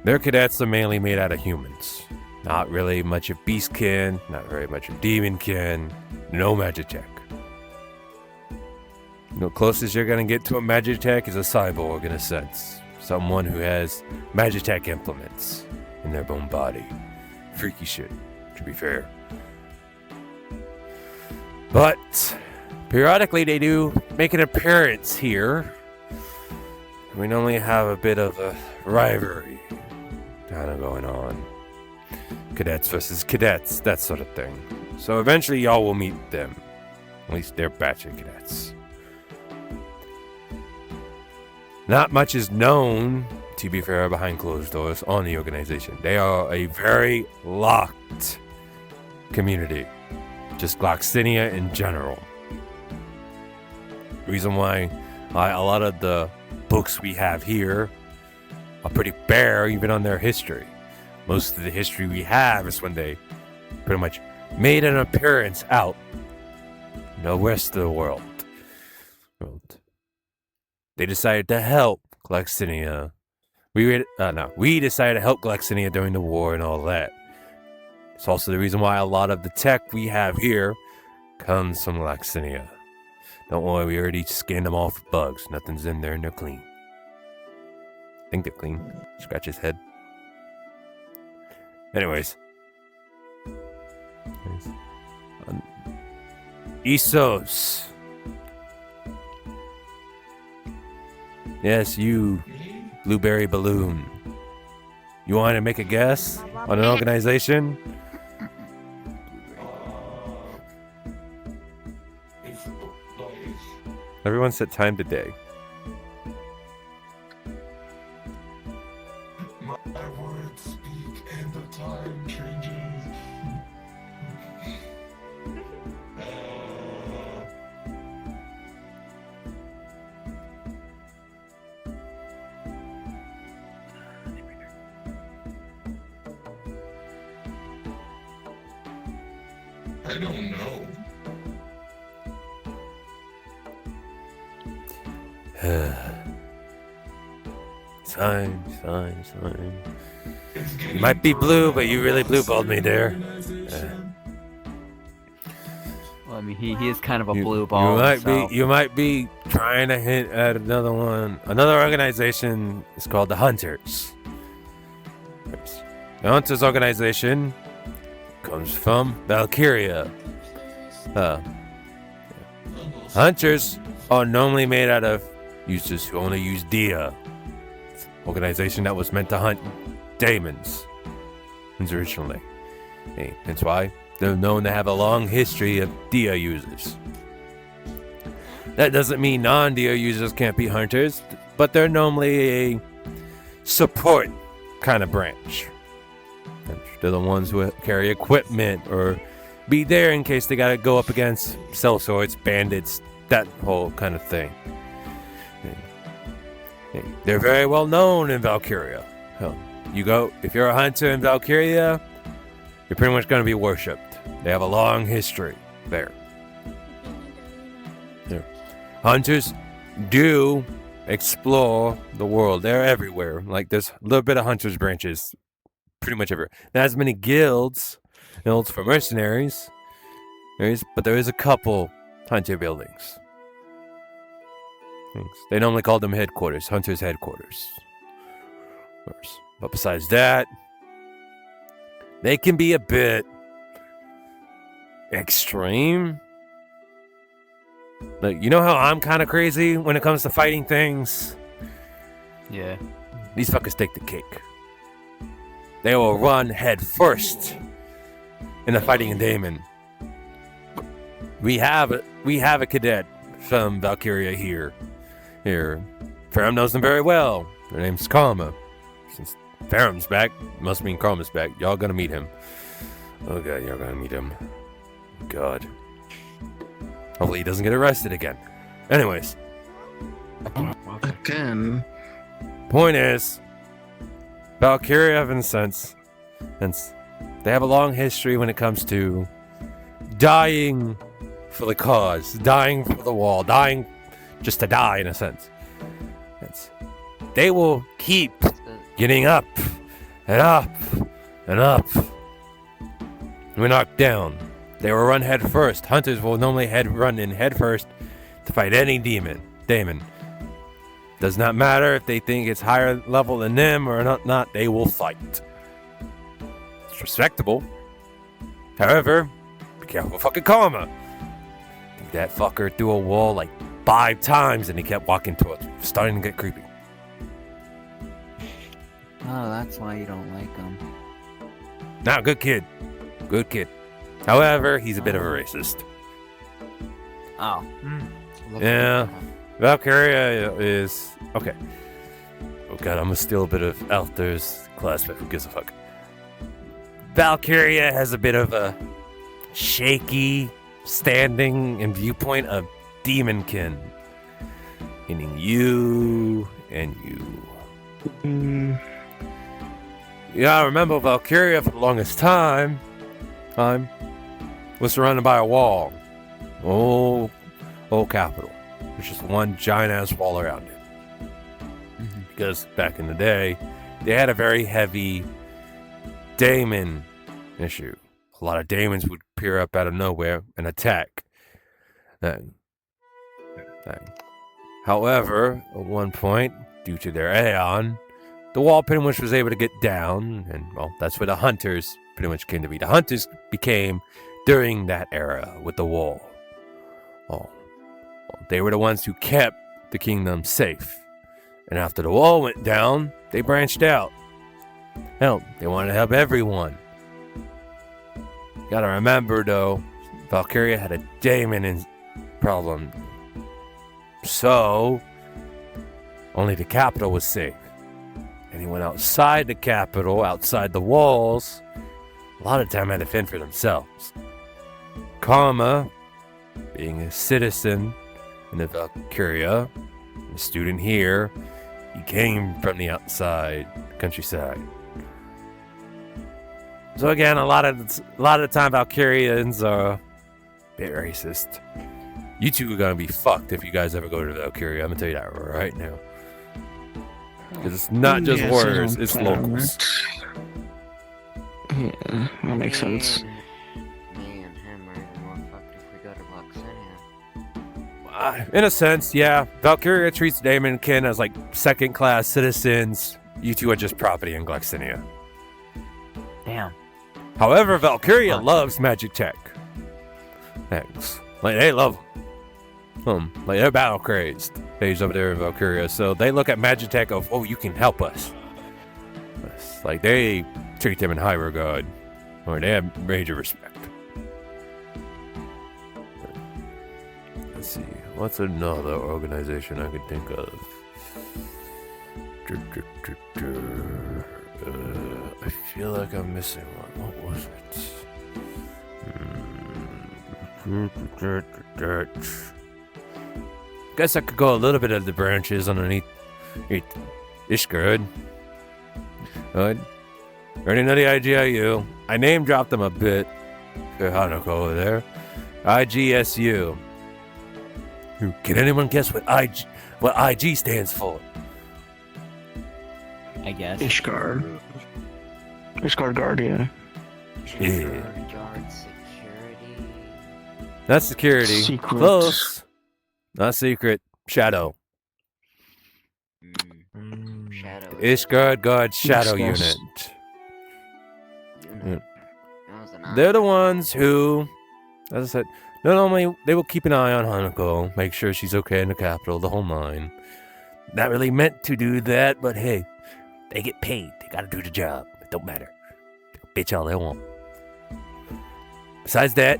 Speaker 7: their cadets are mainly made out of humans. Not really much of beastkin, not very much of demonkin, no magitech. The closest you're gonna get to a magitech is a cyborg in a sense. Someone who has magitech implements in their own body. Freaky shit, to be fair. But periodically they do make an appearance here. We normally have a bit of a rivalry kind of going on. Cadets versus cadets, that sort of thing. So eventually y'all will meet them. At least their batch of cadets. Not much is known, to be fair, behind closed doors on the organization. They are a very locked community. Just Gloxinia in general. Reason why a lot of the books we have here are pretty bare, even on their history. Most of the history we have is when they pretty much made an appearance out in the rest of the world. They decided to help Gloxinia. We decided to help Gloxinia during the war and all that. It's also the reason why a lot of the tech we have here comes from Gloxinia. Don't worry, we already scanned them all for bugs. Nothing's in there and they're clean. I think they're clean. Scratch his head. Anyways. Isos. Yes, you, Blueberry Balloon. You want to make a guess on an organization? Everyone set time today.
Speaker 5: My words speak and the time changes. I don't know.
Speaker 7: Fine. You might be blue, but you really blue-balled me there.
Speaker 9: Well, I mean, he is kind of a blue
Speaker 7: You
Speaker 9: ball.
Speaker 7: might
Speaker 9: so.
Speaker 7: be you might be trying to hint at another one. Another organization is called the Hunters. The Hunters organization comes from Valkyria. Hunters are normally made out of users who only use Dia. It's an organization that was meant to hunt demons originally. That's why they're known to have a long history of Dia users. That doesn't mean non-Dia users can't be hunters, but they're normally a support kind of branch. They're the ones who carry equipment or be there in case they gotta go up against sellswords, bandits, that whole kind of thing. They're very well known in Valkyria. If you're a hunter in Valkyria, you're pretty much gonna be worshipped. They have a long history there. Hunters do explore the world. They're everywhere. Like, there's a little bit of hunters branches pretty much everywhere. Not as many guilds for mercenaries, but there is a couple hunter buildings. They normally call them headquarters, hunters' headquarters. But besides that, they can be a bit extreme. Like, you know how I'm kind of crazy when it comes to fighting things?
Speaker 9: Yeah.
Speaker 7: These fuckers take the cake. They will run head first into fighting a demon. We have a cadet from Valkyria here. Ferrum knows them very well. Their name's Karma. Since Ferrum's back, must mean Karma's back. Y'all gonna meet him. Oh god, y'all gonna meet him. God. Hopefully he doesn't get arrested again. Anyways.
Speaker 6: Again.
Speaker 7: Point is, Valkyria have a sense, and they have a long history when it comes to dying for the cause, dying for the wall, dying just to die in a sense. They will keep getting up and up and up. We're knocked down. They will run head first. Hunters will normally run in head first to fight any demon. Does not matter if they think it's higher level than them or not, they will fight. It's respectable. However, be careful with fucking Karma. That fucker threw a wall like 5 times and he kept walking towards me. Starting to get creepy.
Speaker 9: Oh, that's why you don't like him.
Speaker 7: Nah, good kid. Good kid. However, he's a bit of a racist.
Speaker 9: Oh.
Speaker 7: Yeah. Valkyria is... Okay. Oh god, I'm gonna steal a bit of Alther's class, but who gives a fuck? Valkyria has a bit of a shaky standing and viewpoint of demonkin. Meaning you and you. You gotta remember, Valkyria for the longest time was surrounded by a wall. Old capital. There's just one giant ass wall around it. Because back in the day, they had a very heavy daemon issue. A lot of daemons would appear up out of nowhere and attack. However, at one point, due to their Aeon, the wall pretty much was able to get down, and well, that's where the hunters pretty much came to be. The hunters became during that era with the wall. They were the ones who kept the kingdom safe. And after the wall went down, they branched out. Hell, they wanted to help everyone. You gotta remember though, Valkyria had a daemon problem. So, only the capital was safe. Anyone outside the capital, outside the walls, a lot of time had to fend for themselves. Karma, being a citizen in the Valkyria, a student here, he came from the outside countryside. So again, a lot of the time Valkyrians are a bit racist. You two are gonna be fucked if you guys ever go to Valkyria. I'm gonna tell you that right now. Because it's not just warriors, it's locals.
Speaker 6: Yeah, that makes sense.
Speaker 3: Me and him are even more fucked if we go to
Speaker 7: In a sense, yeah. Valkyria treats Damon and Kin as like second-class citizens. You two are just property in Gluxinia.
Speaker 9: Damn.
Speaker 7: However, Valkyria loves magic tech. Thanks. Like, they love them. Like, they're battle crazed. He's over there in Valkyria. So they look at magic tech of, oh, you can help us. It's like, they treat them in high regard. Or they have major respect. Let's see. What's another organization I could think of? I feel like I'm missing one. What was it? Guess I could go a little bit of the branches underneath Ishgard. Already know the IGIU. I name dropped them a bit. Hanako over there. IGSU. Can anyone guess what IG stands for?
Speaker 9: I guess.
Speaker 6: Ishgard. Ishgard Guardian.
Speaker 7: Yeah.
Speaker 3: Guard security.
Speaker 7: Not security.
Speaker 6: Secret.
Speaker 7: Close. Not secret. Shadow.
Speaker 3: Shadow.
Speaker 7: Ishgard Guard Shadow
Speaker 6: Yes.
Speaker 7: Unit. They're the ones who, as I said, not only they will keep an eye on Hanako, make sure she's okay in the capital, the whole nine. Not really meant to do that, but hey, they get paid. They gotta do the job. It don't matter. They can bitch all they want. Besides that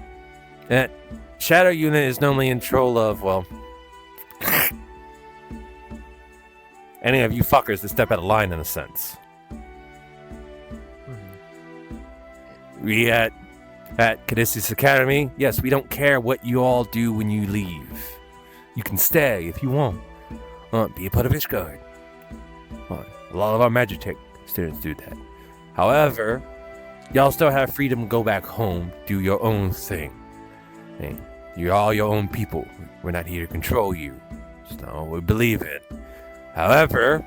Speaker 7: Shadow Unit is normally in control of, well, any of you fuckers that step out of line in a sense. We at Caduceus Academy, yes, we don't care what you all do when you leave. You can stay if you want. Be a part of Ishgard. A lot of our Magic Tech students do that. However, y'all still have freedom to go back home, do your own thing. Hey, you're all your own people. We're not here to control you. It's not what we believe in. However,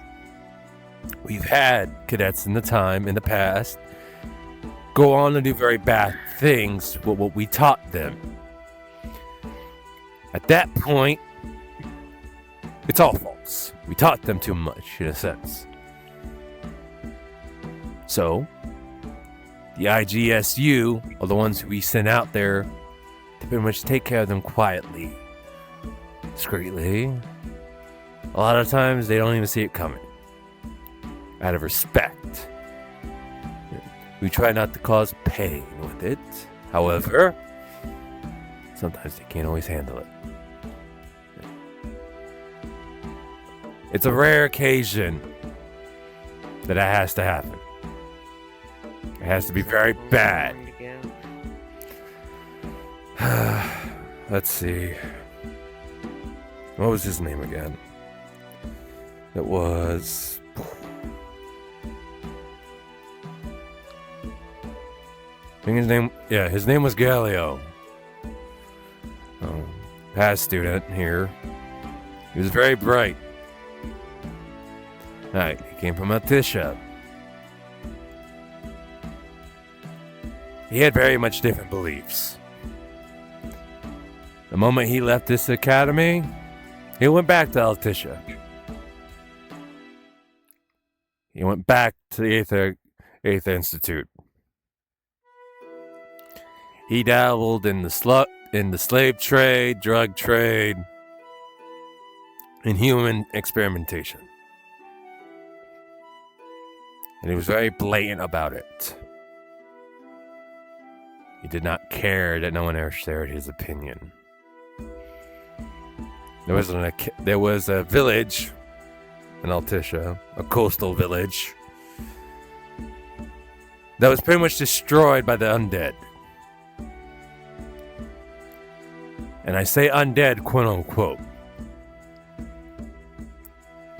Speaker 7: we've had cadets in the past, go on to do very bad things with what we taught them. At that point, it's all false. We taught them too much, in a sense. So, the IGSU are the ones who we send out there to pretty much take care of them quietly, discreetly. A lot of times, they don't even see it coming. Out of respect. We try not to cause pain with it. However, sometimes they can't always handle it. It's a rare occasion that has to happen. It has to be very bad. Let's see. What was his name again? It was... I think his name was Galileo. Past student here. He was very bright. Alright, he came from Altisha. He had very much different beliefs. The moment he left this academy, he went back to Altisha. He went back to the Eighth Institute. He dabbled in the slave trade, drug trade, and human experimentation. And he was very blatant about it. He did not care that no one ever shared his opinion. There was a village in Altisha, a coastal village, that was pretty much destroyed by the undead. And I say undead, quote unquote.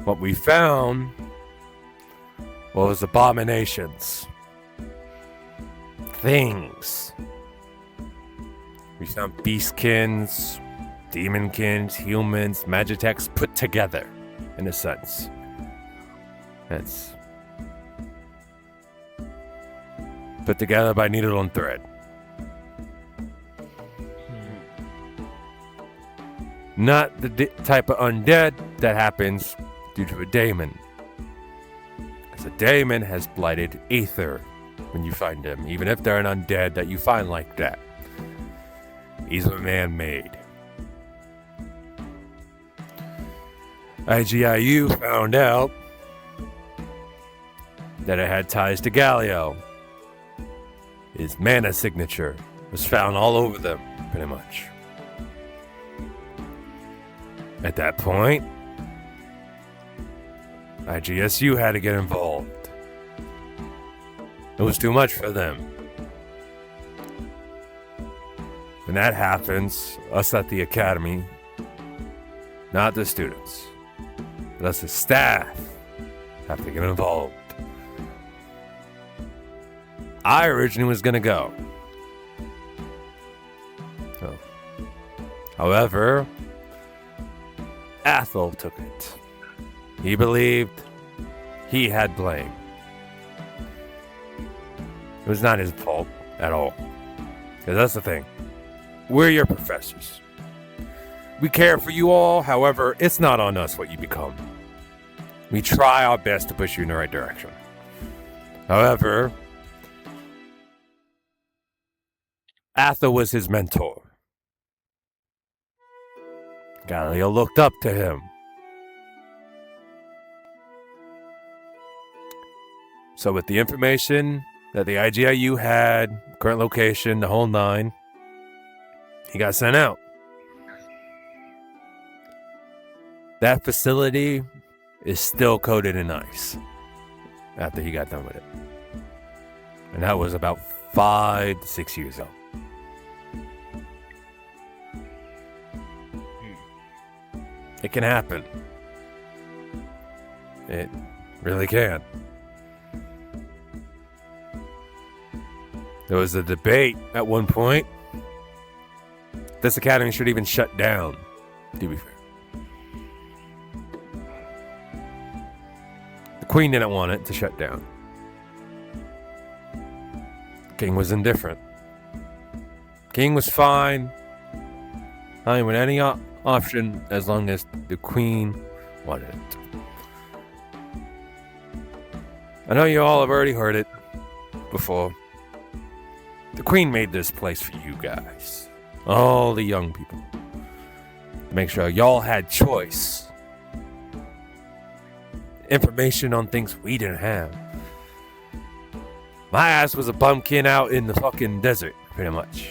Speaker 7: What we found was abominations. Things. We found beastkins, demonkins, humans, magitechs put together, in a sense. That's put together by needle and thread. Not the type of undead that happens due to a daemon. Because a daemon has blighted ether when you find him, even if they're an undead that you find like that. He's a man-made. IGIU found out that it had ties to Galio. His mana signature was found all over them, pretty much. At that point, IGSU had to get involved. It was too much for them. When that happens, us at the academy, not the students, but us as staff, have to get involved. I originally was gonna go. However, Athel took it. He believed he had blame. It was not his fault at all. Because that's the thing. We're your professors. We care for you all, however, it's not on us what you become. We try our best to push you in the right direction. However, Athel was his mentor. Galio looked up to him. So with the information that the IGIU had, current location, the whole nine, he got sent out. That facility is still coated in ice after he got done with it. And that was about 5 to 6 years ago. It can happen. It really can. There was a debate at one point. This academy should even shut down, to be fair. The Queen didn't want it to shut down. King was indifferent. King was fine with any option as long as the Queen wanted it. I know you all have already heard it before. The Queen made this place for you guys. All the young people. Make sure y'all had choice. Information on things we didn't have. My ass was a bumpkin out in the fucking desert, pretty much.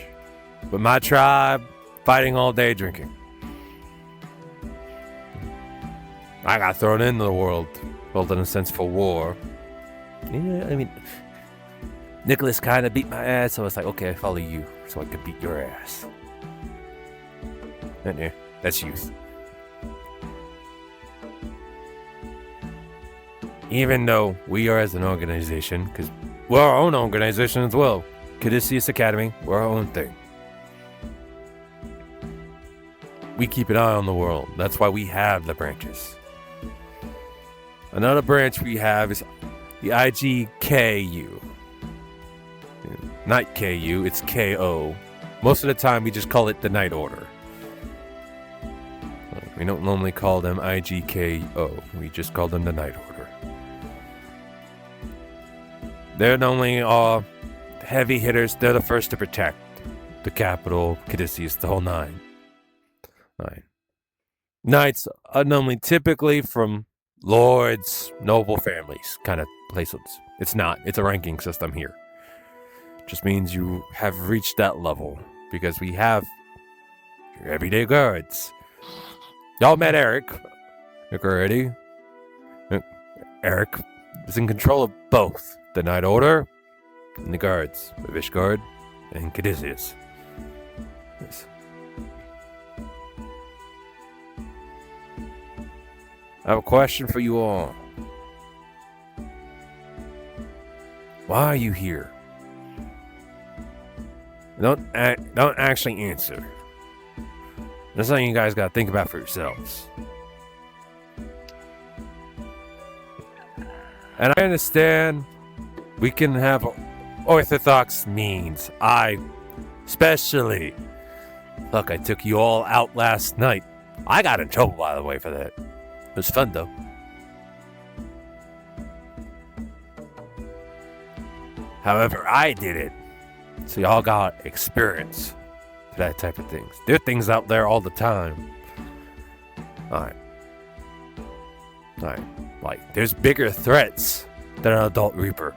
Speaker 7: With my tribe, fighting all day, drinking. I got thrown into the world. Well, in a sense, for war. Yeah, I mean, Nicholas kind of beat my ass, so I was like, okay, I follow you, so I could beat your ass. That's youth. Even though we are as an organization, because we're our own organization as well. Caduceus Academy, we're our own thing. We keep an eye on the world. That's why we have the branches. Another branch we have is the IGKU. Not KU, it's KO. Most of the time we just call it the Night Order. We don't normally call them IGKO. We just call them the Night Order. They're normally all heavy hitters. They're the first to protect the capital, Caduceus, the whole nine. Knights are normally typically from lords, noble families, kind of places. It's not. It's a ranking system here. Just means you have reached that level because we have your everyday guards. Y'all met Eric already. Eric is in control of both the Night Order and the guards, the Vishguard and Caduceus. Yes. I have a question for you all. Why are you here? Don't actually answer. That's something you guys gotta think about for yourselves. And I understand we can have orthodox means. Especially. Look, I took you all out last night I got in trouble, by the way, for that. It was fun, though. However, I did it. So y'all got experience to that type of things. There are things out there all the time. Alright. Like, there's bigger threats than an adult Reaper.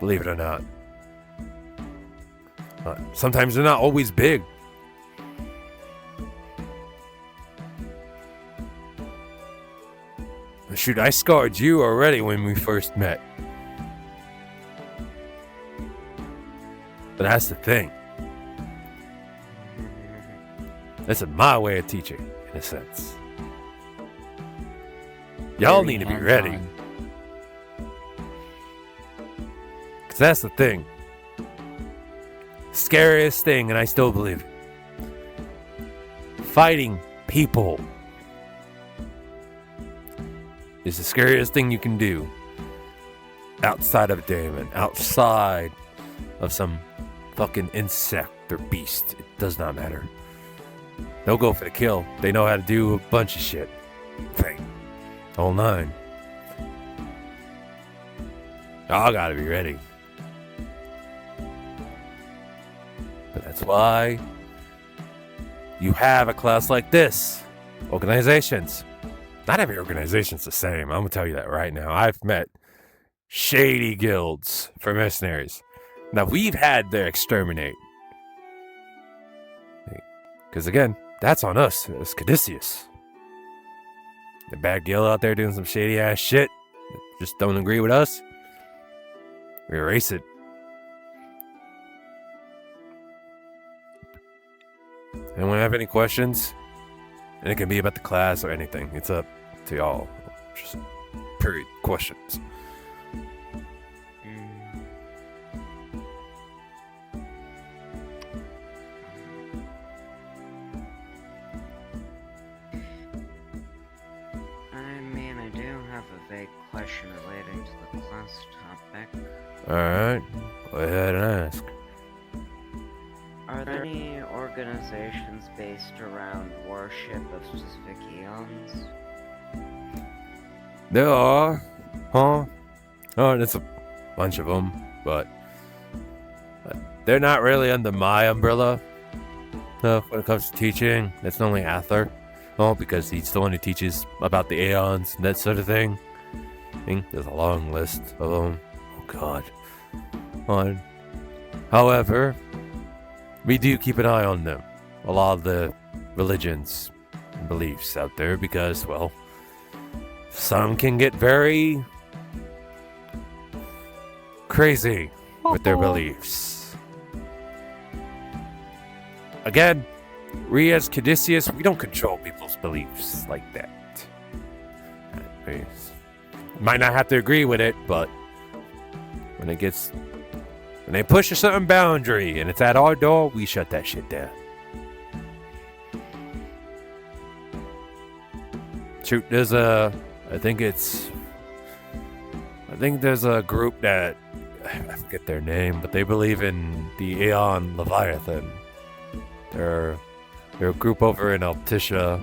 Speaker 7: Believe it or not. Sometimes they're not always big. Shoot, I scarred you already when we first met. But that's the thing. This is my way of teaching, in a sense. Y'all need to be ready. Because that's the thing. Scariest thing, and I still believe it. Fighting people is the scariest thing you can do. Outside of a demon. Outside of some fucking insect or beast. It does not matter. They'll go for the kill. They know how to do a bunch of shit. Thing. All nine. Y'all gotta be ready. But that's why you have a class like this. Organizations. Not every organization's the same. I'm gonna tell you that right now. I've met shady guilds for mercenaries. Now, we've had their exterminate. Because again, that's on us. It's Caduceus. The bad guild out there doing some shady ass shit that just don't agree with us. We erase it. Anyone have any questions? And it can be about the class or anything. It's up to y'all. Just period. Questions.
Speaker 3: Question relating to the class topic.
Speaker 7: Alright, go ahead and ask.
Speaker 3: Are there any organizations based around worship of specific eons?
Speaker 7: There are, huh? Oh, there's a bunch of them, but they're not really under my umbrella. When it comes to teaching, it's only Ather. Oh, because he's the one who teaches about the Aeons and that sort of thing. There's a long list of them. Oh God. However, we do keep an eye on them. A lot of the religions and beliefs out there because, well, some can get very crazy with their beliefs. Again, we as Caduceus, we don't control people's beliefs like that. Might not have to agree with it, but when they push a certain boundary and it's at our door, we shut that shit down. Shoot, I think there's a group that, I forget their name, but they believe in the Aeon Leviathan. They're a group over in Altisha.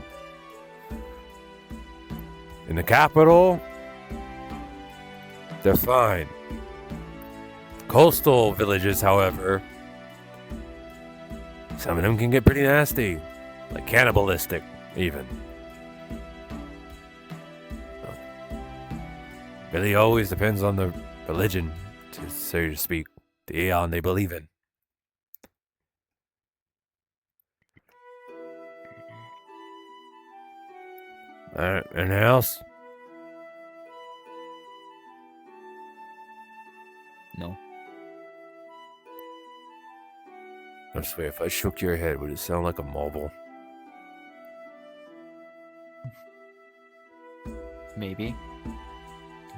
Speaker 7: In the capital, they're fine. Coastal villages, however, some of them can get pretty nasty. Like cannibalistic, even. Really always depends on the religion, so to speak. The Aeon they believe in. Alright, anything else?
Speaker 9: No.
Speaker 7: I swear, if I shook your head, would it sound like a mobile?
Speaker 9: Maybe.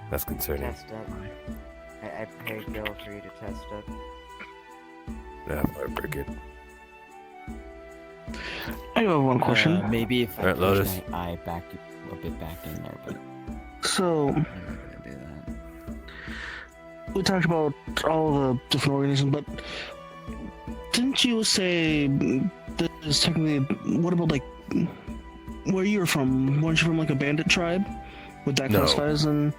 Speaker 7: That's concerning.
Speaker 3: Test it. I paid Gil for you to test it.
Speaker 7: Yeah, I'll break it.
Speaker 6: I have one question.
Speaker 9: Maybe if I
Speaker 7: Alright,
Speaker 9: push
Speaker 7: Lotus.
Speaker 9: my eye back a bit back in there, but
Speaker 6: So,
Speaker 9: I'm not gonna do that.
Speaker 6: we talked about all the different organisms, but didn't you say there's technically, what about like where you're from? Weren't you from like a bandit tribe? Would that
Speaker 7: No.
Speaker 6: classify as an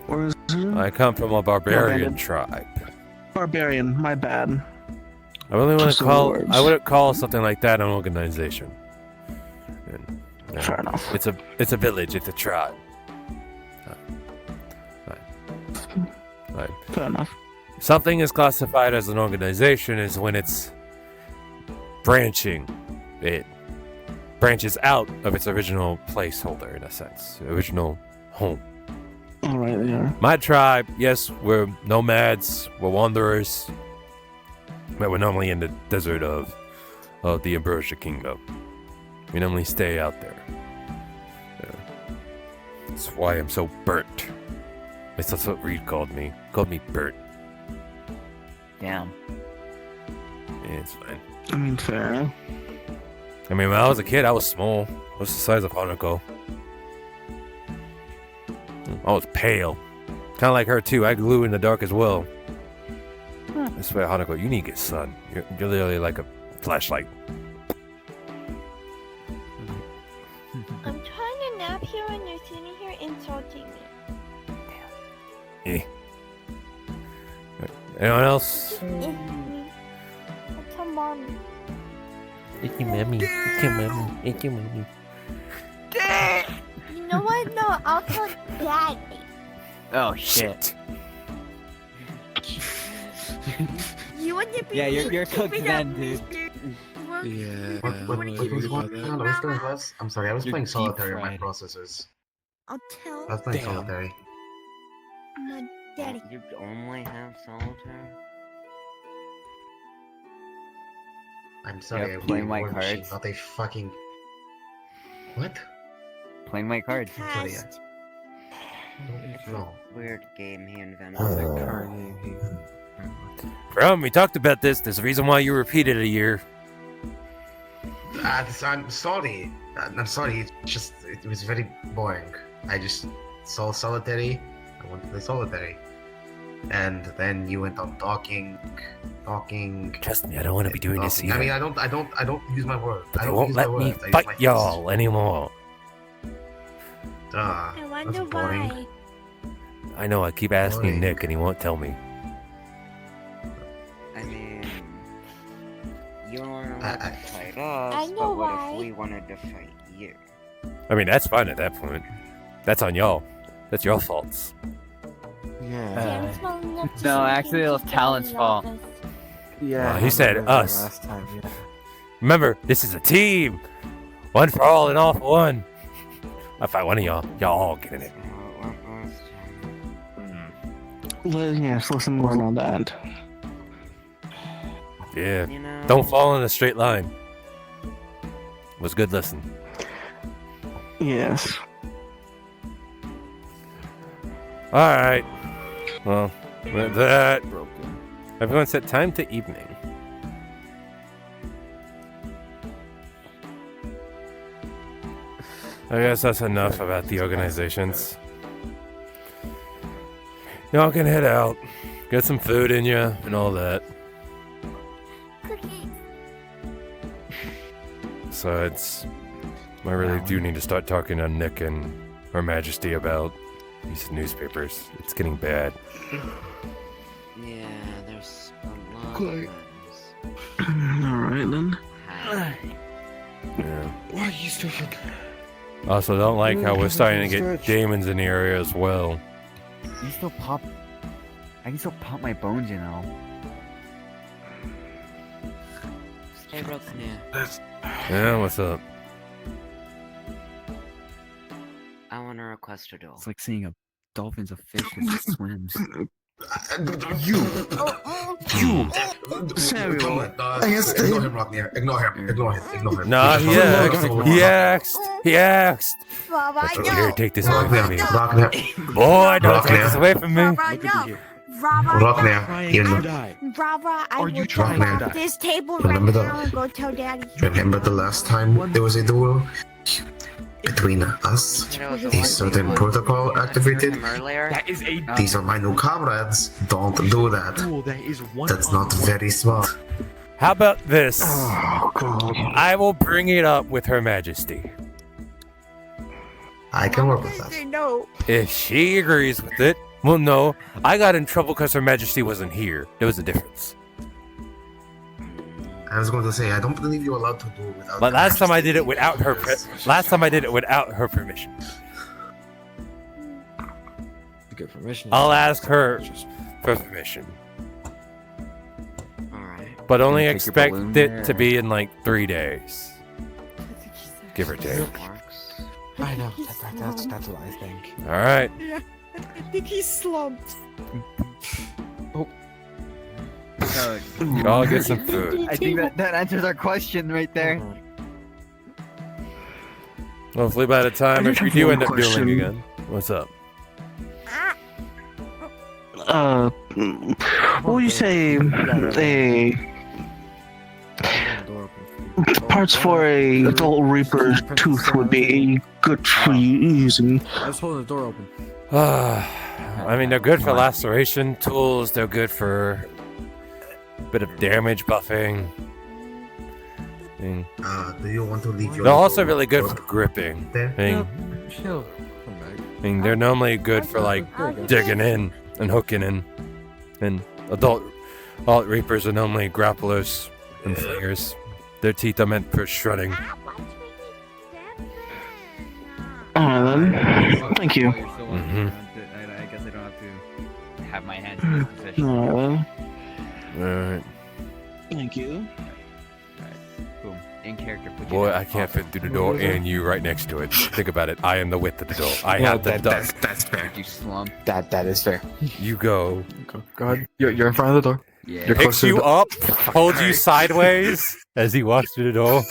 Speaker 6: organization?
Speaker 7: I come from a barbarian
Speaker 6: bandit.
Speaker 7: tribe.
Speaker 6: Barbarian. My bad.
Speaker 7: I really want
Speaker 6: Just
Speaker 7: to
Speaker 6: the
Speaker 7: call.
Speaker 6: words.
Speaker 7: I wouldn't call something like that an organization. And,
Speaker 6: Fair enough.
Speaker 7: It's a village. It's a tribe. Right.
Speaker 6: Fair enough.
Speaker 7: Something is classified as an organization is when it's branching. It branches out of its original placeholder, in a sense, original home.
Speaker 6: All right, they are.
Speaker 7: My tribe, yes, we're nomads, we're wanderers, but we're normally in the desert of the Ambrosia Kingdom. We normally stay out there. Yeah. That's why I'm so burnt. At least that's what Reed called me. Called me burnt.
Speaker 9: Damn.
Speaker 7: Yeah, it's fine.
Speaker 6: I mean, fair.
Speaker 7: I mean, when I was a kid, I was small. I was the size of Hanako. I was pale. Kind of like her, too. I glue in the dark as well. I swear, Hanako, you need to get sun. You're literally like a flashlight.
Speaker 8: I'm trying to nap here and you're sitting here insulting me.
Speaker 7: Eh. Anyone else?
Speaker 8: Me. Tell mommy.
Speaker 1: It's your mommy. It's your mommy. It's your mommy.
Speaker 8: You know what? No, I'll tell daddy.
Speaker 9: Oh shit.
Speaker 8: You want to be
Speaker 9: Yeah, you're cooked then, dude.
Speaker 4: Yeah.
Speaker 2: What was going on? What's going on? I'm sorry, I was
Speaker 9: You're
Speaker 2: playing
Speaker 9: deep
Speaker 2: solitaire on my
Speaker 9: fried.
Speaker 2: processors.
Speaker 8: I'll tell
Speaker 2: I was playing
Speaker 4: Damn.
Speaker 2: solitary.
Speaker 8: my daddy.
Speaker 3: You only have solitaire?
Speaker 2: I'm sorry,
Speaker 9: Yeah,
Speaker 2: I
Speaker 9: playing
Speaker 2: played
Speaker 9: my
Speaker 2: War Machine,
Speaker 9: cards.
Speaker 2: not a fucking... What?
Speaker 9: Playing my cards.
Speaker 2: Sorry, yeah.
Speaker 8: Cast.
Speaker 2: No.
Speaker 3: Weird game he invented.
Speaker 4: It's like card game.
Speaker 7: We talked about this. There's a reason why you repeated a year.
Speaker 2: I'm sorry. I'm sorry, it's just, it was very boring. I just saw solitary, I wanted to play solitary. And then you went on talking.
Speaker 7: Trust me, I don't want to be doing this
Speaker 2: talking.
Speaker 7: either.
Speaker 2: I mean, I don't use my words.
Speaker 7: But
Speaker 2: I
Speaker 7: they
Speaker 2: don't
Speaker 7: won't
Speaker 2: use
Speaker 7: let
Speaker 2: my
Speaker 7: me
Speaker 2: words. I use
Speaker 7: fight
Speaker 2: my
Speaker 7: y'all anymore.
Speaker 2: Ah,
Speaker 8: I wonder
Speaker 2: that's boring.
Speaker 8: why.
Speaker 7: I know, I keep asking
Speaker 2: Boring.
Speaker 7: Nick and he won't tell me.
Speaker 3: I mean, you weren't
Speaker 2: I-
Speaker 3: allowed to fight us,
Speaker 8: I know
Speaker 3: but what
Speaker 8: why.
Speaker 3: if we wanted to fight you?
Speaker 7: I mean, that's fine at that point. That's on y'all. That's your faults.
Speaker 4: Yeah.
Speaker 8: Sam's small enough to
Speaker 9: no,
Speaker 8: see
Speaker 9: actually, it was
Speaker 8: him
Speaker 9: Talon's
Speaker 8: in the
Speaker 9: fault.
Speaker 8: office.
Speaker 4: Yeah.
Speaker 7: he
Speaker 4: I
Speaker 7: said
Speaker 4: remember that
Speaker 7: us.
Speaker 4: Last time, yeah.
Speaker 7: Remember, this is a team. One for all and all for one. If I fight one of y'all all get in it.
Speaker 3: Oh, what was
Speaker 6: Yes, listen more on that.
Speaker 7: Yeah.
Speaker 3: You know,
Speaker 7: Don't fall in a straight line. Was good listen.
Speaker 6: Yes.
Speaker 7: Alright. Well, with that, everyone set time to evening. I guess that's enough about the organizations. Y'all can head out, get some food in you, and all that.
Speaker 8: Cookies.
Speaker 7: Besides, I really do need to start talking to Nick and Her Majesty about these newspapers. It's getting bad.
Speaker 3: yeah, there's a lot
Speaker 6: Great.
Speaker 3: of things.
Speaker 6: Alright then.
Speaker 7: Yeah.
Speaker 4: Why are you still fucking...
Speaker 7: Also, don't like how we're starting to get
Speaker 4: Stretch.
Speaker 7: demons in the area as well.
Speaker 9: You can still pop. I can still pop my bones, you know.
Speaker 3: Hey, Roknir,
Speaker 7: Yeah, what's up?
Speaker 3: I want to request a duel.
Speaker 9: It's like seeing a dolphin's a fish that swims.
Speaker 6: Samuel.
Speaker 2: Ignore him, Roknir. Ignore him.
Speaker 7: Nah, he asked. He asked.
Speaker 8: Baba, no.
Speaker 7: Here, take this away from me.
Speaker 2: Roknir.
Speaker 7: Boy, don't take
Speaker 2: Roknir.
Speaker 7: this away from me.
Speaker 8: Baba, no. Baba,
Speaker 2: Roknir. You know,
Speaker 8: Baba, I
Speaker 4: Are
Speaker 8: will
Speaker 4: you
Speaker 8: turn
Speaker 2: trying to
Speaker 8: off
Speaker 4: die?
Speaker 8: this table
Speaker 2: Remember
Speaker 8: right
Speaker 2: the-
Speaker 8: now and go tell daddy.
Speaker 2: remember the last time there was a duel between us?
Speaker 3: You know, the
Speaker 2: A
Speaker 3: one
Speaker 2: certain
Speaker 3: thing
Speaker 2: protocol
Speaker 3: I heard
Speaker 2: activated?
Speaker 3: him earlier.
Speaker 4: That is a
Speaker 2: These are my new comrades. Don't do that.
Speaker 4: duel. That is one.
Speaker 2: That's not very smart.
Speaker 7: How about this?
Speaker 6: Oh god.
Speaker 7: I will bring it up with Her Majesty.
Speaker 2: I can work with that.
Speaker 8: Say no.
Speaker 7: If she agrees with it, well, no. I got in trouble because Her Majesty wasn't here. There was a difference.
Speaker 2: I was going to say, I don't believe you're allowed to do it without.
Speaker 7: But
Speaker 2: the
Speaker 7: last time I
Speaker 2: Majesty.
Speaker 7: did it without her. Last time I did it without her permission.
Speaker 4: To get permission.
Speaker 7: I'll ask her for permission,
Speaker 3: Alright.
Speaker 7: but only
Speaker 9: Take your
Speaker 7: expect
Speaker 9: balloon
Speaker 7: it
Speaker 9: there.
Speaker 7: to be in like 3 days, give or take.
Speaker 3: Works.
Speaker 4: I know. That's what I think.
Speaker 7: All right.
Speaker 8: Yeah, I think he's slumped.
Speaker 9: So,
Speaker 7: Y'all get some food.
Speaker 9: I think that answers our question right there.
Speaker 7: Hopefully by the time
Speaker 6: I
Speaker 7: if
Speaker 6: just
Speaker 7: we
Speaker 6: have
Speaker 7: do
Speaker 6: one
Speaker 7: end up
Speaker 6: question.
Speaker 7: dueling again. What's up?
Speaker 6: What would you say parts for a adult reaper's tooth would be good for you using?
Speaker 4: I was holding the door open.
Speaker 7: I mean, they're good for laceration tools. They're good for a bit of damage buffing.
Speaker 2: Do you want to leave your?
Speaker 7: They're also
Speaker 2: little
Speaker 7: really good
Speaker 2: work
Speaker 7: for gripping.
Speaker 2: there?
Speaker 4: She'll come back.
Speaker 7: I mean, they're normally good for like digging in and hooking in. And adult reapers are normally grapplers and flingers. Their teeth are meant for shredding.
Speaker 6: Alright then. Thank you.
Speaker 7: Mhm.
Speaker 9: I guess I don't have to have my hands in this position.
Speaker 6: Alright
Speaker 7: Alright.
Speaker 6: then. Thank you.
Speaker 9: Boom. In character. Put
Speaker 7: Boy,
Speaker 9: your
Speaker 7: I can't fit through the door and you right next to it. Think about it. I am the width of the door. I have the duck.
Speaker 4: That's fair.
Speaker 9: You slump.
Speaker 4: That is fair.
Speaker 7: You go.
Speaker 4: Go ahead. You're in front of the door.
Speaker 9: Yeah.
Speaker 4: You're
Speaker 7: Picks
Speaker 4: close to
Speaker 7: you
Speaker 4: the
Speaker 7: up, holds you sideways as he walks through the door,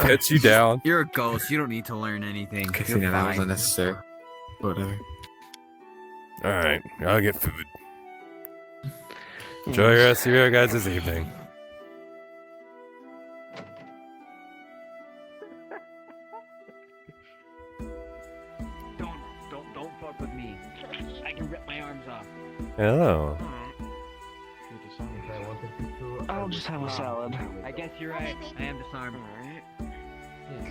Speaker 7: pets you down.
Speaker 9: You're a ghost. You don't need to learn anything. You're
Speaker 4: that was
Speaker 9: fine.
Speaker 4: unnecessary. Whatever.
Speaker 7: Alright, I'll get food. Enjoy the rest of your guys' evening.
Speaker 9: Don't fuck with me. I can rip my arms off.
Speaker 7: Hello.
Speaker 6: I'll just have a salad.
Speaker 9: I guess you're right. I am disarmed.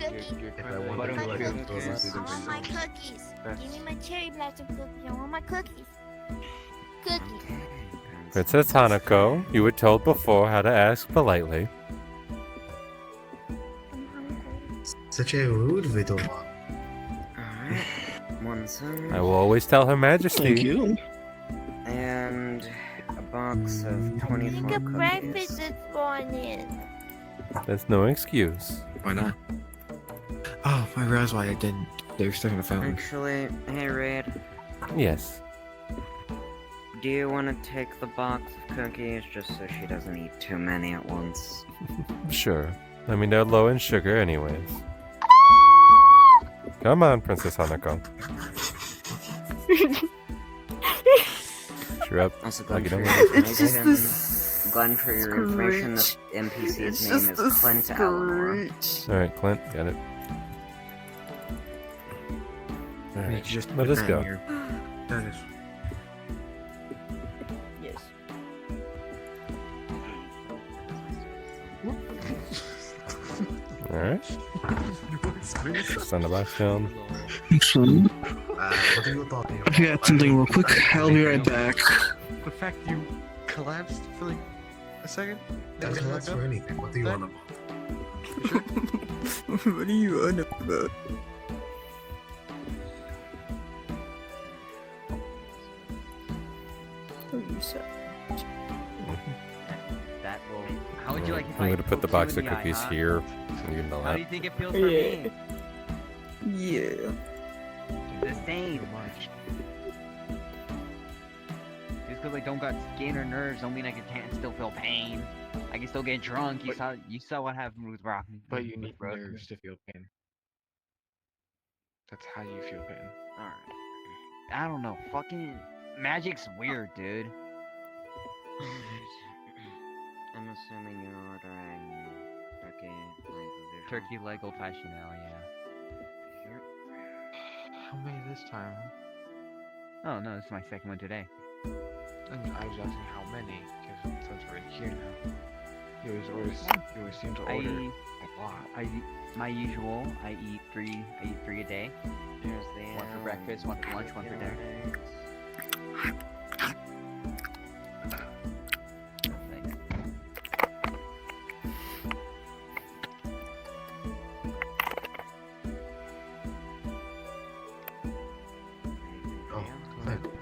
Speaker 8: Cookie.
Speaker 9: Why don't you
Speaker 8: I
Speaker 9: do
Speaker 8: want my cookies. Give me my cherry blossom cookies. I want my cookies. Cookies.
Speaker 7: Princess Hanako, you were told before how to ask politely.
Speaker 8: I'm hungry.
Speaker 2: Such a rude little one.
Speaker 3: Alright. One second.
Speaker 7: I will always tell Her Majesty.
Speaker 6: Thank you.
Speaker 3: And a box of 24
Speaker 8: Think of breakfast
Speaker 3: cookies.
Speaker 8: this morning.
Speaker 7: That's no excuse.
Speaker 4: Why not? Oh, I realized why I didn't. They were stuck in the fountain.
Speaker 3: Actually, hey Raid,
Speaker 7: Yes.
Speaker 3: do you want to take the box of cookies just so she doesn't eat too many at once?
Speaker 7: Sure. I mean, they're low in sugar anyways. Come on, Princess Hanako. Cheer up.
Speaker 3: Also,
Speaker 7: Like
Speaker 3: Glenn,
Speaker 7: you
Speaker 3: for
Speaker 7: don't
Speaker 3: your information, Glenn, for your information, the NPC's name is Clint Alomar.
Speaker 7: Alright, Clint, got it.
Speaker 4: You
Speaker 7: Alright,
Speaker 4: just
Speaker 7: let
Speaker 4: put
Speaker 7: us
Speaker 4: that
Speaker 7: go.
Speaker 4: in your- That is.
Speaker 8: Yes.
Speaker 7: Alright. Send the box down.
Speaker 6: Excellent.
Speaker 2: What are you talking
Speaker 6: I forgot something real quick. I'll be right back.
Speaker 10: The fact you collapsed for like a second?
Speaker 2: That's not for anything. What do you want about?
Speaker 4: What are you on about?
Speaker 8: Oh, you suck.
Speaker 9: That will. How would you like if
Speaker 7: I'm
Speaker 9: I
Speaker 7: gonna put the
Speaker 9: poked
Speaker 7: box
Speaker 9: you
Speaker 7: of
Speaker 9: in the eye,
Speaker 7: cookies
Speaker 9: huh?
Speaker 7: here. You know
Speaker 9: How do
Speaker 7: that.
Speaker 9: you think it feels for
Speaker 8: Yeah.
Speaker 9: me?
Speaker 8: Yeah.
Speaker 9: The same. Just because I don't got skin or nerves don't mean I can't still feel pain. I can still get drunk. You saw what happened with Rock.
Speaker 4: But you need
Speaker 9: Roknir.
Speaker 4: nerves to feel pain. That's how you feel pain.
Speaker 9: Alright. I don't know. Fucking magic's weird, dude.
Speaker 3: I'm assuming you're ordering turkey like
Speaker 9: Turkey leg old fashioned now, yeah.
Speaker 4: How many this time?
Speaker 9: Oh no, this is my second one today.
Speaker 4: I was asking how many, because since we're in here now. You always seem to order.
Speaker 9: I
Speaker 10: a lot.
Speaker 9: My usual. I eat three a day.
Speaker 3: There's the
Speaker 9: One for breakfast, one for lunch, one for dinner. Thanks.
Speaker 2: Oh, thank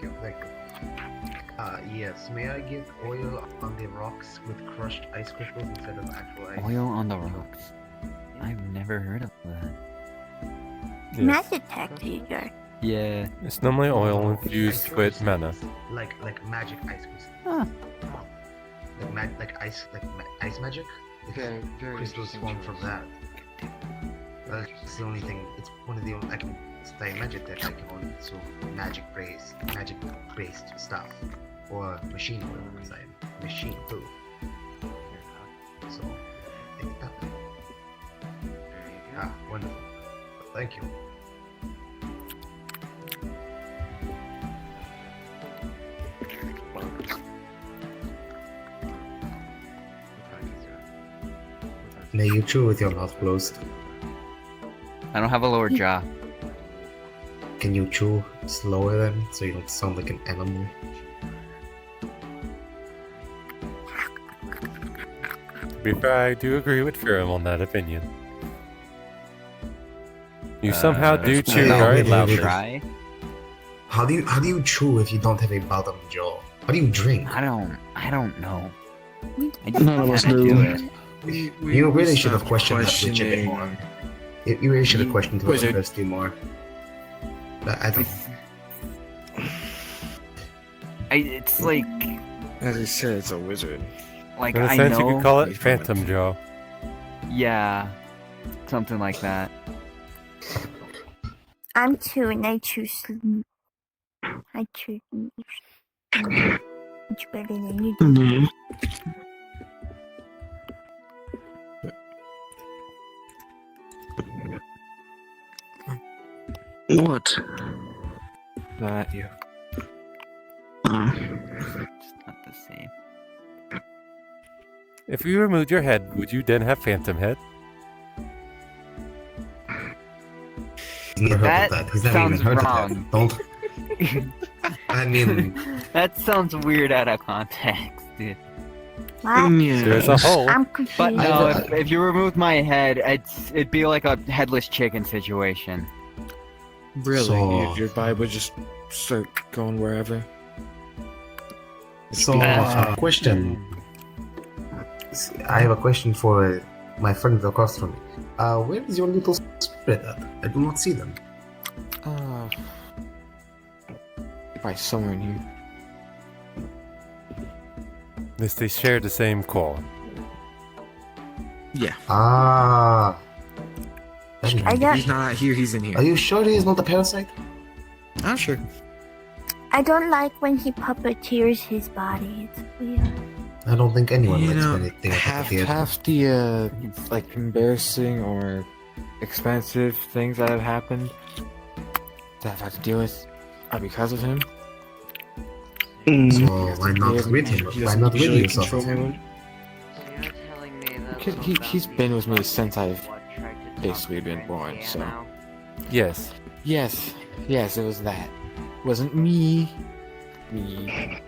Speaker 2: you. Yes, may I get oil on the rocks with crushed ice crystals instead of actual ice?
Speaker 9: Oil on the rocks. I've never heard of that.
Speaker 7: Yes.
Speaker 8: Magic tech teacher.
Speaker 9: Yeah.
Speaker 7: It's normally oil infused
Speaker 2: Ice
Speaker 7: with
Speaker 2: crystals.
Speaker 7: mana.
Speaker 2: Like magic ice crystals.
Speaker 9: Huh.
Speaker 2: Like ice magic?
Speaker 10: Very, very
Speaker 2: Crystals
Speaker 10: interesting
Speaker 2: form from
Speaker 10: choice.
Speaker 2: that. That's the only thing. It's one of the only I can study magic that I can only do magic based stuff. Or machine work, because I am machine too. So take that. Ah, wonderful. Thank you. May you chew with your mouth closed.
Speaker 9: I don't have a lower jaw.
Speaker 2: Can you chew slower then, so you don't sound like an animal?
Speaker 7: To be fair, I do agree with Firim on that opinion. You somehow do
Speaker 9: That's
Speaker 7: chew
Speaker 2: not
Speaker 7: very
Speaker 2: really
Speaker 7: loudly.
Speaker 9: Try.
Speaker 2: How do you chew if you don't have a bottom jaw? How do you drink?
Speaker 9: I don't know. I just
Speaker 6: None of us
Speaker 9: kinda
Speaker 6: do.
Speaker 9: do it.
Speaker 2: You really should have questioned that witch a bit
Speaker 4: questioning-
Speaker 2: more. You really should have questioned the
Speaker 4: Wizard.
Speaker 2: university more. But I don't.
Speaker 9: It's like
Speaker 4: As I said, it's a wizard.
Speaker 9: like
Speaker 7: In a
Speaker 9: I
Speaker 7: sense, you
Speaker 9: know.
Speaker 7: could call it
Speaker 4: He's from
Speaker 7: Phantom Jaw.
Speaker 9: Yeah, something like that.
Speaker 8: I'm two and I choose sleep. I choose sleep. It's better than you do.
Speaker 6: Mhm. What?
Speaker 4: Not you.
Speaker 9: It's not the same.
Speaker 7: If you removed your head, would you then have Phantom Head?
Speaker 2: He's never heard
Speaker 9: That
Speaker 2: of that. He's never even
Speaker 9: sounds
Speaker 2: heard
Speaker 9: wrong.
Speaker 2: of that. Don't. I mean,
Speaker 9: That sounds weird out of context, dude.
Speaker 8: What?
Speaker 7: There's a hole.
Speaker 8: I'm confused.
Speaker 9: But no,
Speaker 2: I-
Speaker 9: if you removed my head, it'd be like a headless chicken situation.
Speaker 4: Really?
Speaker 2: So-
Speaker 4: Your vibe would just start going wherever?
Speaker 2: so question. I have a question for my friends across from me. Where is your little spirit at? I do not see them.
Speaker 4: Probably somewhere in here.
Speaker 7: Yes, they share the same core.
Speaker 4: Yeah.
Speaker 2: Ah.
Speaker 8: I don't,
Speaker 4: He's not here, he's in here.
Speaker 2: Are you sure he is not a parasite?
Speaker 4: I'm sure.
Speaker 8: I don't like when he puppeteers his body. It's weird.
Speaker 2: I don't think anyone
Speaker 4: You
Speaker 2: likes
Speaker 4: know,
Speaker 2: anything
Speaker 4: half,
Speaker 2: here.
Speaker 4: half the like embarrassing or expensive things that have happened that I've had to deal with are because of him.
Speaker 2: So why not with him?
Speaker 4: He
Speaker 2: Why
Speaker 4: doesn't
Speaker 2: not with
Speaker 4: usually
Speaker 2: yourself?
Speaker 4: control me.
Speaker 3: So you're telling me that
Speaker 4: He's been with me since I've
Speaker 3: what tried to talk
Speaker 4: basically
Speaker 3: to
Speaker 4: been
Speaker 3: Prince
Speaker 4: born,
Speaker 3: Leia
Speaker 4: so-
Speaker 3: now?
Speaker 7: Yes.
Speaker 4: Yes, it was that. It wasn't me. It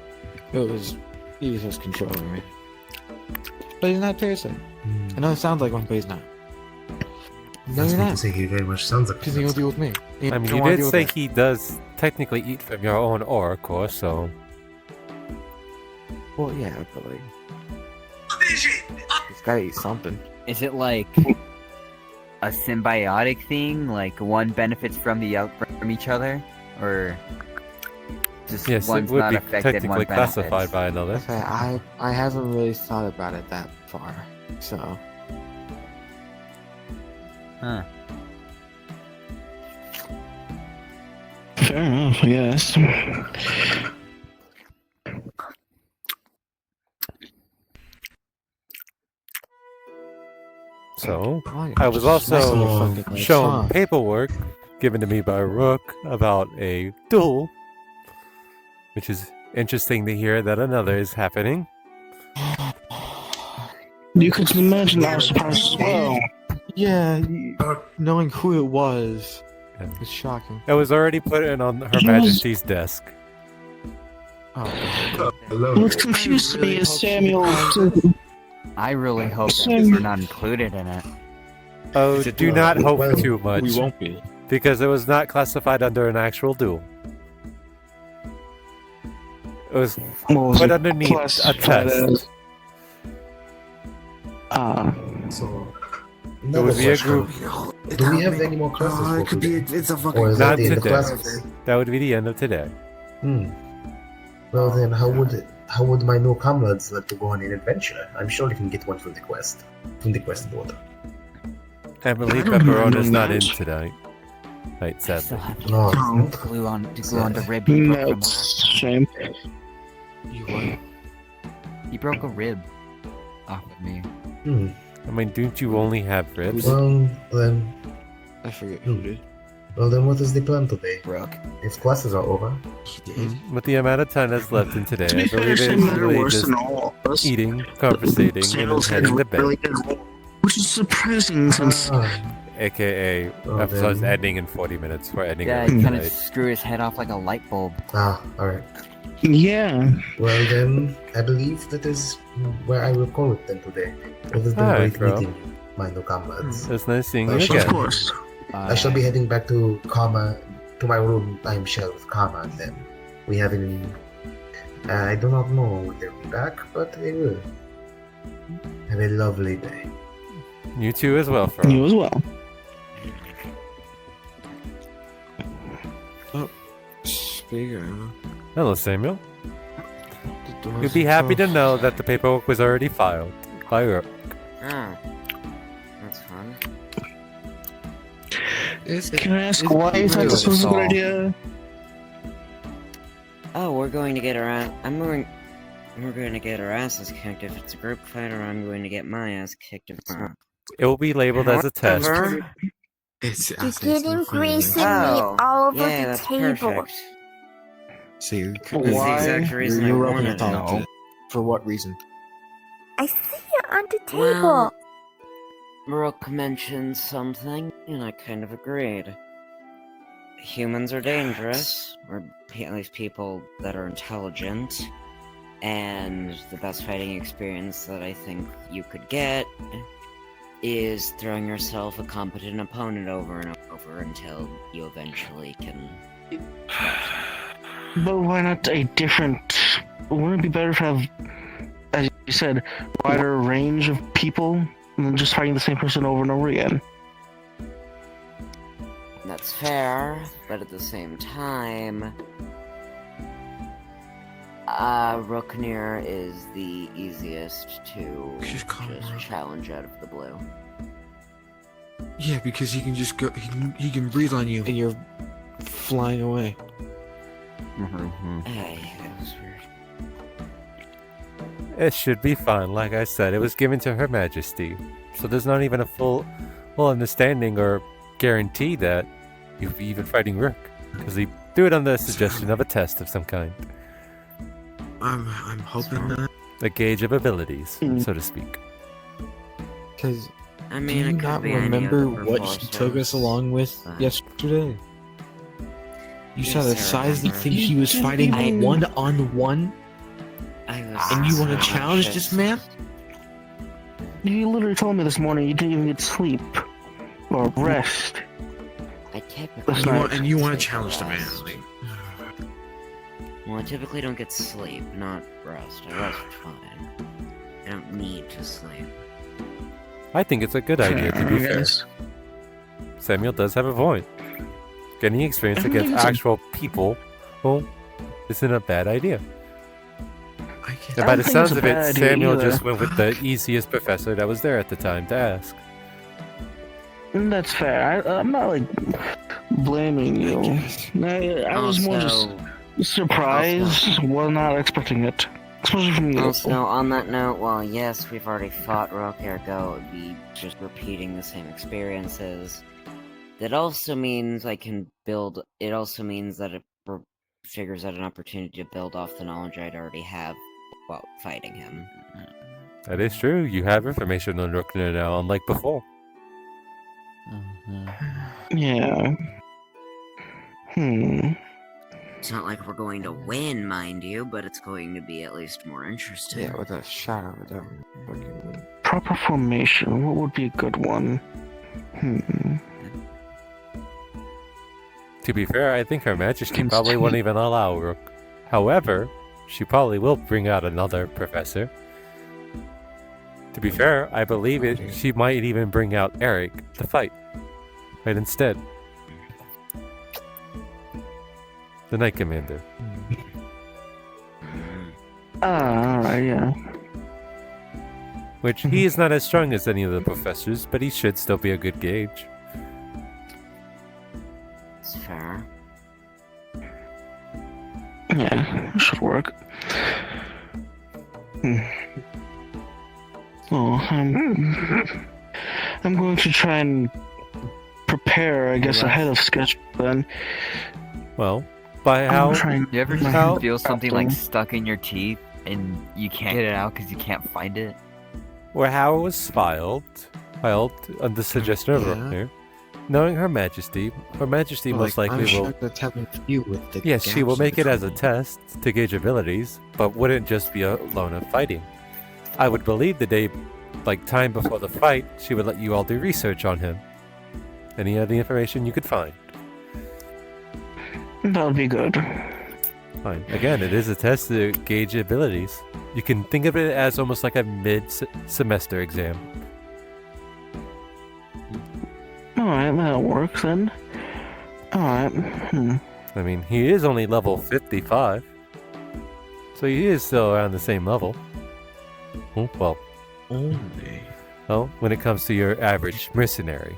Speaker 4: was he was just controlling me. But he's not a parasite. I know it sounds like one, but he's not. No,
Speaker 2: That's
Speaker 4: you're
Speaker 2: not to
Speaker 4: not.
Speaker 2: say he very much sounds like a
Speaker 4: Because he won't
Speaker 2: parasite.
Speaker 4: deal with me.
Speaker 7: I mean,
Speaker 4: don't
Speaker 7: you
Speaker 4: wanna
Speaker 7: did
Speaker 4: deal with
Speaker 7: say
Speaker 4: that.
Speaker 7: he does technically eat from your own aura core, so.
Speaker 4: Well, yeah, but like, he's gotta eat something.
Speaker 9: Is it like a symbiotic thing? Like one benefits from from each other, or just
Speaker 7: Yes, it
Speaker 9: one's
Speaker 7: would
Speaker 9: not
Speaker 7: be
Speaker 9: affected,
Speaker 7: technically
Speaker 9: one benefits?
Speaker 7: classified by another.
Speaker 4: Okay, I haven't really thought about it that far, so
Speaker 9: Huh.
Speaker 6: Fair enough, yes.
Speaker 7: So,
Speaker 4: well,
Speaker 7: I was
Speaker 4: just nice
Speaker 7: also
Speaker 4: little fucking, like,
Speaker 7: shown
Speaker 4: song.
Speaker 7: paperwork given to me by Rook about a duel, which is interesting to hear that another is happening.
Speaker 6: You could imagine I was surprised as well.
Speaker 4: Yeah, knowing who it was, it's shocking.
Speaker 7: It was already put in on Her Majesty's desk.
Speaker 4: Oh,
Speaker 6: What confused me is Samuel.
Speaker 9: I really hope that
Speaker 6: Sam-
Speaker 9: we're not included in it.
Speaker 7: Oh, do not hope
Speaker 2: well,
Speaker 7: too much.
Speaker 4: we won't be.
Speaker 7: Because it was not classified under an actual duel. It was put underneath a test.
Speaker 2: So,
Speaker 7: It
Speaker 2: another
Speaker 7: would be a
Speaker 2: question.
Speaker 7: group.
Speaker 2: Do we have any more classes for
Speaker 11: it could be.
Speaker 2: today?
Speaker 11: It's a fucking.
Speaker 2: Or is
Speaker 7: Not
Speaker 2: that the end of
Speaker 7: today.
Speaker 2: classes?
Speaker 7: That would be the end of today.
Speaker 2: Well then, how would my new comrades like to go on an adventure? I'm sure they can get one from the quest board.
Speaker 7: I believe
Speaker 6: don't
Speaker 7: Pepperoni
Speaker 6: know
Speaker 7: is not in
Speaker 6: that.
Speaker 7: tonight. Right,
Speaker 9: I
Speaker 7: sadly.
Speaker 9: still have
Speaker 2: No,
Speaker 9: to glue on the rib he broke
Speaker 6: No,
Speaker 9: from
Speaker 6: it's
Speaker 9: last
Speaker 6: a
Speaker 9: time.
Speaker 6: shame.
Speaker 4: You what?
Speaker 9: He broke a rib off of me.
Speaker 7: I mean, don't you only have ribs?
Speaker 2: Well then,
Speaker 4: I forget who did.
Speaker 2: what is the plan today?
Speaker 9: Brooke.
Speaker 2: If classes are over,
Speaker 11: He did.
Speaker 7: With the amount of time that's left in today,
Speaker 6: To
Speaker 7: I
Speaker 6: be fair,
Speaker 7: believe it's
Speaker 6: Samuel did
Speaker 7: really
Speaker 6: worse
Speaker 7: just
Speaker 6: than all of us.
Speaker 7: eating, conversating, and
Speaker 6: Samuel's
Speaker 7: then heading to bed.
Speaker 6: really good, which is surprising since
Speaker 7: AKA
Speaker 2: Oh,
Speaker 7: episode's
Speaker 2: then.
Speaker 7: ending in 40 minutes. We're ending
Speaker 9: Yeah,
Speaker 7: early
Speaker 9: he kind of
Speaker 7: tonight.
Speaker 9: screwed his head off like a light bulb.
Speaker 2: alright.
Speaker 6: yeah.
Speaker 2: Well then, I believe that is where I will call it then today. It has been
Speaker 7: Alright,
Speaker 2: great
Speaker 7: bro.
Speaker 2: meeting you, my new comrades.
Speaker 7: It's nice seeing you
Speaker 2: Of
Speaker 6: Of
Speaker 7: again.
Speaker 6: course.
Speaker 2: I shall be heading back to my room, I'm sure, with Karma, and then we have I do not know when they'll be back, but they will. Have a lovely day.
Speaker 7: You too as well, Fro.
Speaker 6: You as well.
Speaker 4: Speaking
Speaker 7: Hello, Samuel.
Speaker 4: of, the
Speaker 7: You'd be happy to
Speaker 4: doors
Speaker 7: know that the paperwork was already filed by her.
Speaker 3: Oh. That's fun.
Speaker 6: Can I ask why you thought this was a good idea?
Speaker 3: Oh, we're going to get we're going to get our asses kicked if it's a group fight, or I'm going to get my ass kicked if it's not.
Speaker 7: It will be labeled as a test.
Speaker 3: However-
Speaker 11: It's
Speaker 8: You're
Speaker 11: actually
Speaker 8: getting grease and
Speaker 3: Oh,
Speaker 8: meat all over
Speaker 3: yeah,
Speaker 8: the
Speaker 3: that's
Speaker 8: table.
Speaker 3: perfect.
Speaker 11: See,
Speaker 3: That's the exact reason I
Speaker 11: you're rubbing
Speaker 3: wanted
Speaker 11: it
Speaker 3: it.
Speaker 11: on. For what reason?
Speaker 8: I see it on the table.
Speaker 3: Well, Rook mentioned something, and I kind of agreed. Humans are dangerous, or at least people that are intelligent, and the best fighting experience that I think you could get is throwing yourself a competent opponent over and over until you eventually can...
Speaker 6: But why not a different? Wouldn't it be better to have, as you said, wider range of people than just fighting the same person over and over again?
Speaker 3: That's fair, but at the same time... Roknir is the easiest to
Speaker 11: Just call him Rook.
Speaker 3: challenge out of the blue.
Speaker 11: Yeah, because he can just go. He can breathe on you, and you're flying away.
Speaker 3: Hey, that was weird.
Speaker 7: It should be fine. Like I said, it was given to Her Majesty. So there's not even a full understanding or guarantee that you'll be even fighting Rook. Because they do it on the suggestion of a test of some kind.
Speaker 11: I'm hoping that.
Speaker 7: A gauge of abilities, so to speak.
Speaker 4: Because
Speaker 3: I
Speaker 11: Do
Speaker 3: mean,
Speaker 11: you
Speaker 3: it could
Speaker 11: not
Speaker 3: be any
Speaker 11: remember
Speaker 3: other
Speaker 11: what he took us
Speaker 3: forces,
Speaker 11: along with
Speaker 3: but-
Speaker 11: yesterday? You
Speaker 3: Yes,
Speaker 11: saw the
Speaker 3: I
Speaker 11: size of the
Speaker 3: remember.
Speaker 11: thing he was fighting
Speaker 3: I-
Speaker 11: one-on-one,
Speaker 3: I was
Speaker 11: and you want to
Speaker 3: so
Speaker 11: challenge
Speaker 3: anxious.
Speaker 11: this man?
Speaker 6: You literally told me this morning you didn't even get sleep or rest.
Speaker 3: I typically
Speaker 6: That's not-
Speaker 11: And you want to
Speaker 3: take
Speaker 11: challenge the man?
Speaker 3: rest.
Speaker 11: Like,
Speaker 3: Well, I typically don't get sleep, not rest. I rest fine. I don't need to sleep.
Speaker 7: I think it's a good idea, to be fair.
Speaker 6: Yes.
Speaker 7: Samuel does have a point. Getting experience
Speaker 6: I
Speaker 7: against
Speaker 6: think it's a-
Speaker 7: actual people, well, isn't a bad idea.
Speaker 11: I can't.
Speaker 7: And by
Speaker 6: don't
Speaker 7: the
Speaker 6: think
Speaker 7: sounds
Speaker 6: it's a
Speaker 7: of it,
Speaker 6: bad idea
Speaker 7: Samuel
Speaker 6: either.
Speaker 7: just went with the easiest professor that was there at the time to ask.
Speaker 6: That's fair. I'm not like blaming you. I was more just surprised. Was not expecting it, especially from you.
Speaker 3: Also, on that note, while yes, we've already fought Rook, ergo it would be just repeating the same experiences. That also means I can build. It also means that it figures out an opportunity to build off the knowledge I'd already have while fighting him.
Speaker 7: That is true. You have information on Roknir now, unlike before.
Speaker 6: Yeah.
Speaker 3: It's not like we're going to win, mind you, but it's going to be at least more interesting.
Speaker 4: Yeah, with a shot over that fucking.
Speaker 6: Proper formation. What would be a good one?
Speaker 7: To be fair, I think Her Majesty
Speaker 6: Can
Speaker 7: probably
Speaker 6: st-
Speaker 7: won't even allow Rook. However, she probably will bring out another professor. To be fair, I believe she might even bring out Eric to fight. Right instead. The Knight Commander.
Speaker 6: Alright, yeah.
Speaker 7: Which he is not as strong as any of the professors, but he should still be a good gauge.
Speaker 3: It's fair.
Speaker 6: Yeah, should work. Oh, I'm going to try and prepare, I guess, ahead of schedule then.
Speaker 7: Well, by how...
Speaker 9: You ever
Speaker 7: How-
Speaker 9: feel something like stuck in your teeth and you can't get it out because you can't find it?
Speaker 7: Or how it was filed on the suggestion of Roknir. Knowing Her Majesty most likely
Speaker 11: I'm
Speaker 7: will...
Speaker 11: shocked that's having to do with the
Speaker 7: Yes, she will
Speaker 11: gaps in
Speaker 7: make it as a
Speaker 11: between.
Speaker 7: test to gauge abilities, but wouldn't just be alone of fighting. I would believe the day, time before the fight, she would let you all do research on him. Any of the information you could find.
Speaker 6: That would be good.
Speaker 7: Fine. Again, it is a test to gauge abilities. You can think of it as almost like a mid-semester exam.
Speaker 6: Alright, that'll work then. Alright.
Speaker 7: I mean, he is only level 55. So he is still around the same level. Well,
Speaker 11: Only.
Speaker 7: well, when it comes to your average mercenary.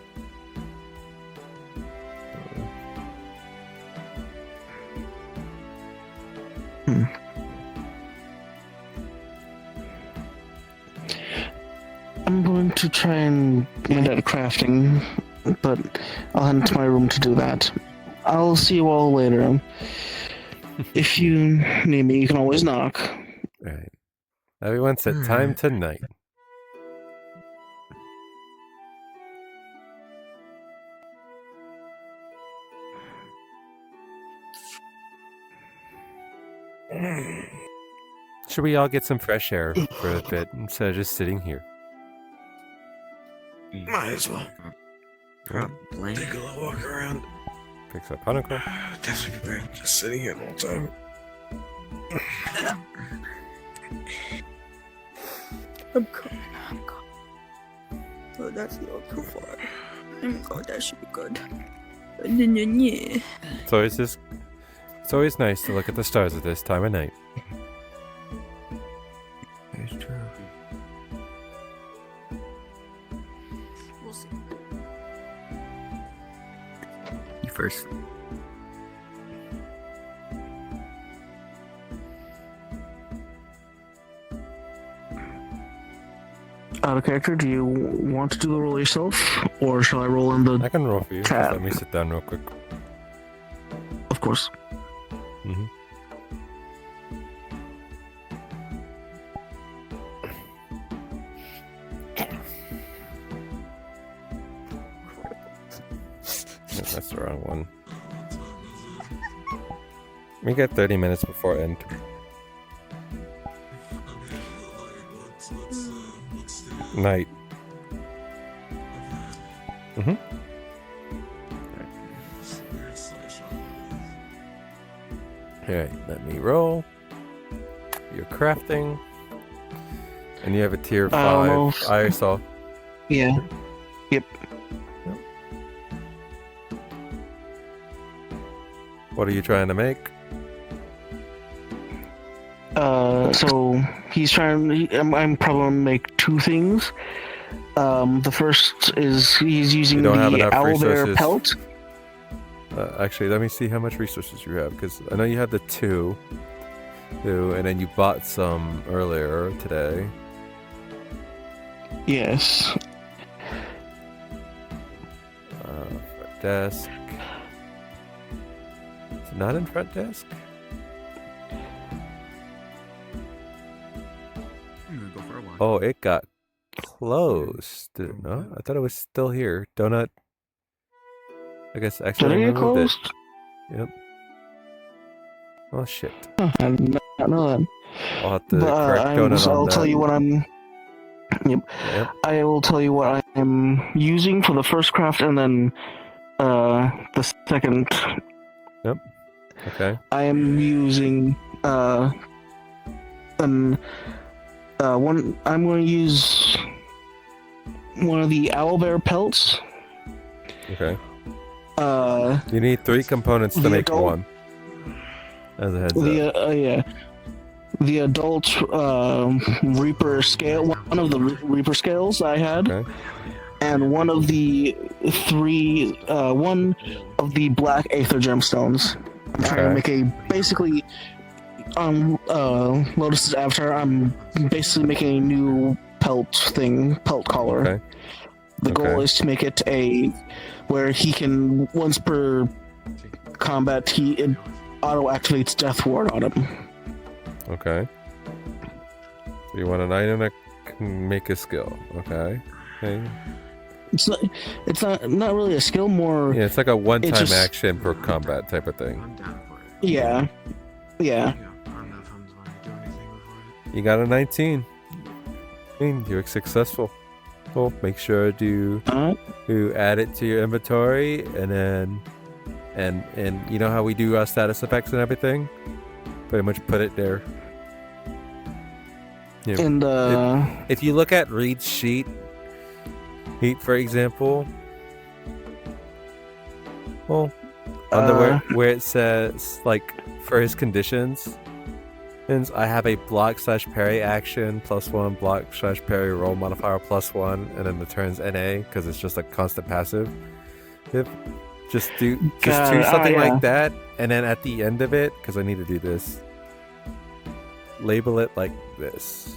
Speaker 6: I'm going to try and get at crafting, but I'll head into my room to do that. I'll see you all later. If you need me, you can always knock.
Speaker 7: Right. Everyone set time tonight. Should we all get some fresh air for a bit instead of just sitting here?
Speaker 11: Might as well.
Speaker 3: Probably.
Speaker 11: Take a little walk around.
Speaker 7: Picks up Hanukkah.
Speaker 11: Definitely be better than just sitting here the whole time.
Speaker 12: I'm coming. Oh, that's not too far. Oh my god, that should be good. Yeah.
Speaker 7: It's always nice to look at the stars at this time of night.
Speaker 11: That's true.
Speaker 12: We'll see.
Speaker 9: You first.
Speaker 6: Out of character, do you want to do the roll yourself, or shall I roll in the?
Speaker 7: I can roll for you. Just
Speaker 6: Tab.
Speaker 7: let me sit down real quick.
Speaker 6: Of course.
Speaker 7: Mm-hmm. That's the wrong one. We got 30 minutes before end. Night. Mm-hmm. Alright, let me roll. You're crafting. And you have a tier 5
Speaker 6: Almost.
Speaker 7: ISO.
Speaker 6: Yeah. Yep.
Speaker 7: What are you trying to make?
Speaker 6: So he's trying. I'm probably gonna make two things. The first is he's using
Speaker 7: You don't have
Speaker 6: the
Speaker 7: enough
Speaker 6: owlbear
Speaker 7: resources.
Speaker 6: pelt.
Speaker 7: Actually, let me see how much resources you have, because I know you have the two, and then you bought some earlier today.
Speaker 6: Yes.
Speaker 7: Front desk. Is it not in front desk?
Speaker 10: I'm gonna go for a walk.
Speaker 7: Oh, it got closed. Did it not? I thought it was still here. Donut I guess
Speaker 6: Did
Speaker 7: actually
Speaker 6: it get
Speaker 7: removed it.
Speaker 6: closed?
Speaker 7: Yep. Oh shit.
Speaker 6: Huh, I did not know that.
Speaker 7: I'll have to
Speaker 6: But
Speaker 7: correct Donut on
Speaker 6: I'll
Speaker 7: that.
Speaker 6: tell you what I'm. Yep.
Speaker 7: Yep.
Speaker 6: I will tell you what I am using for the first craft, and then the second.
Speaker 7: Yep. Okay.
Speaker 6: I am using one. I'm going to use one of the owlbear pelts.
Speaker 7: Okay.
Speaker 6: Uh,
Speaker 7: You need 3 components to
Speaker 6: the
Speaker 7: make
Speaker 6: adult-
Speaker 7: one. As a heads up.
Speaker 6: yeah. The adult Reaper scale, one of the Reaper scales I had,
Speaker 7: Okay.
Speaker 6: and one of the one of the black Aether gemstones. I'm trying to make a basically Lotus's avatar. I'm basically making a new pelt collar.
Speaker 7: Okay.
Speaker 6: The goal is to make it where he can once per combat it auto activates Death Ward on him.
Speaker 7: Okay. So you want an item that can make a skill. Okay. Okay.
Speaker 6: It's not really a skill, more.
Speaker 7: Yeah, it's like a one-time
Speaker 6: just-
Speaker 7: action for combat type of thing.
Speaker 10: I'm down for it.
Speaker 6: Yeah.
Speaker 10: Yeah, I don't know if I'm going to do anything before it.
Speaker 7: You got a 19. You're successful. Cool. Make sure to add it to your inventory, and then and you know how we do our status effects and everything. Pretty much put it there. Yeah.
Speaker 6: And
Speaker 7: if you look at Reed's sheet, for example, well, on where it says like for his conditions, and I have a block/parry action +1, block/parry roll modifier +1, and then the turn's NA because it's just a constant passive. Just do something like that, and then at the end of it, because I need to do this, label it like this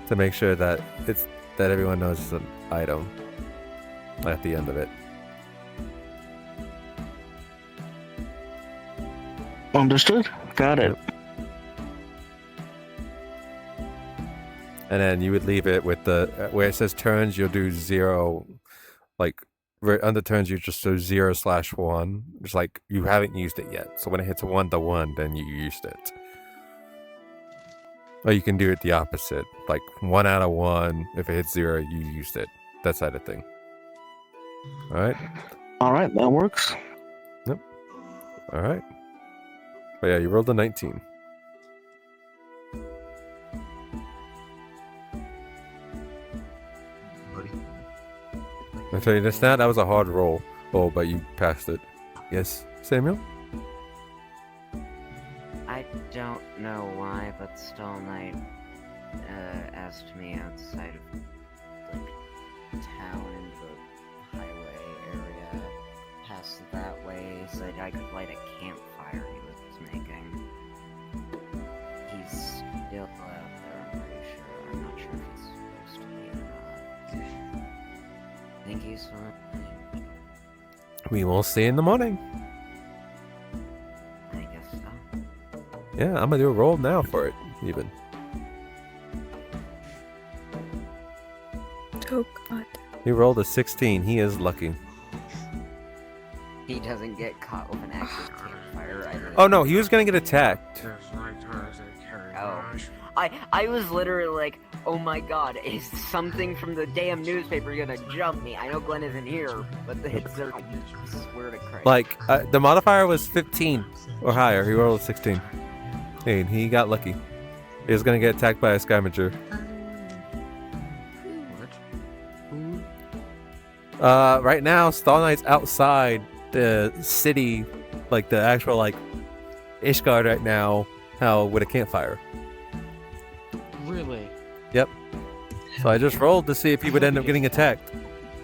Speaker 7: to make sure that everyone knows it's an item at the end of it.
Speaker 6: Understood. Got it.
Speaker 7: And then you would leave it with where it says turns, you'll do 0, like under turns you just do 0/1. It's like you haven't used it yet. So when it hits 1/1, then you used it. Or you can do it the opposite, like 1 out of 1. If it hits 0, you used it. That side of thing. All right.
Speaker 6: All right, that works.
Speaker 7: Yep. All right. But yeah, you rolled a 19.
Speaker 2: Buddy.
Speaker 7: I'll tell you this now, that was a hard roll, but you passed it. Yes, Samuel?
Speaker 3: I don't know why, but Stall Knight asked me outside of like town in the highway area, past that way, so that I could light a campfire he was making. He's still out there, I'm pretty sure. I'm not sure if he's supposed to be or not. I think he's fine.
Speaker 7: We will see in the morning.
Speaker 3: I guess so.
Speaker 7: Yeah, I'm gonna do a roll now for it, even.
Speaker 12: Oh god.
Speaker 7: He rolled a 16. He is lucky.
Speaker 3: He doesn't get caught with an active campfire either.
Speaker 7: Oh no, he was gonna get attacked.
Speaker 3: Oh. I was literally like, oh my god, is something from the damn newspaper gonna jump me? I know Glenn isn't here, but the hits are, I swear to Christ.
Speaker 7: Like, the modifier was 15 or higher. He rolled a 16. Hey, he got lucky. He was gonna get attacked by a scavenger. Right now, Stall Knight's outside the city, like the actual, like, Ishgard right now, with a campfire.
Speaker 10: Really?
Speaker 7: Yep. So I just rolled to see if he would end up getting attacked.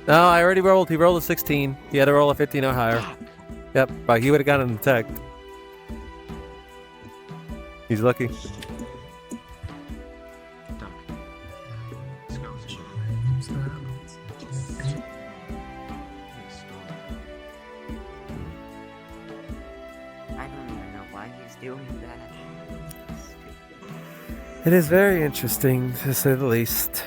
Speaker 7: No, I already rolled. He rolled a 16. He had to roll a 15 or higher. Yep, but he would have gotten attacked. He's lucky.
Speaker 3: I don't even know why he's doing that.
Speaker 7: It is very interesting, to say the least.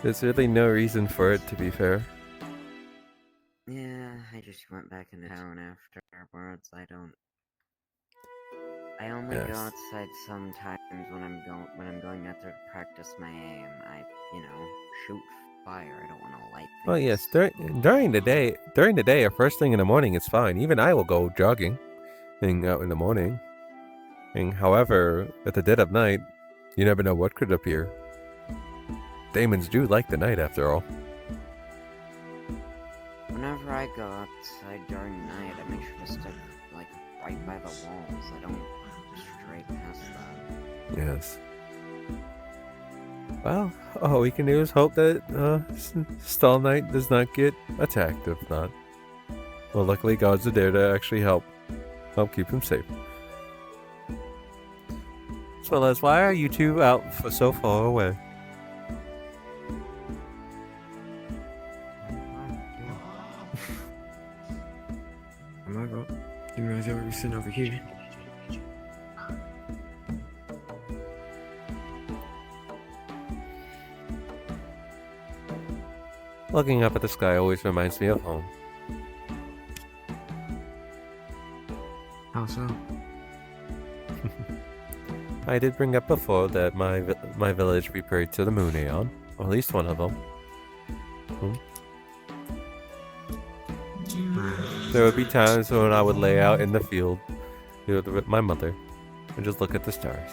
Speaker 7: There's really no reason for it, to be fair.
Speaker 3: Yeah, I just went back into town afterwards. I only go
Speaker 7: Yes.
Speaker 3: outside sometimes when I'm going out there to practice my aim. I, shoot fire. I don't want to light things.
Speaker 7: Well, yes, during the day or first thing in the morning, it's fine. Even I will go jogging, out in the morning. And however, at the dead of night, you never know what could appear. Demons do like the night, after all.
Speaker 3: Whenever I go outside during the night, I make sure to stick right by the walls. I don't stray past that.
Speaker 7: Yes. Well, all we can do is hope that Stall Knight does not get attacked. If not, well, luckily gods are there to actually help keep him safe. As well as, why are you two out for so far away?
Speaker 11: Oh my god. You guys ever be sitting over here?
Speaker 7: Looking up at the sky always reminds me of home.
Speaker 11: How so?
Speaker 7: I did bring up before that my village we prayed to the moon Aeon, or at least one of them. There would be times when I would lay out in the field with my mother and just look at the stars.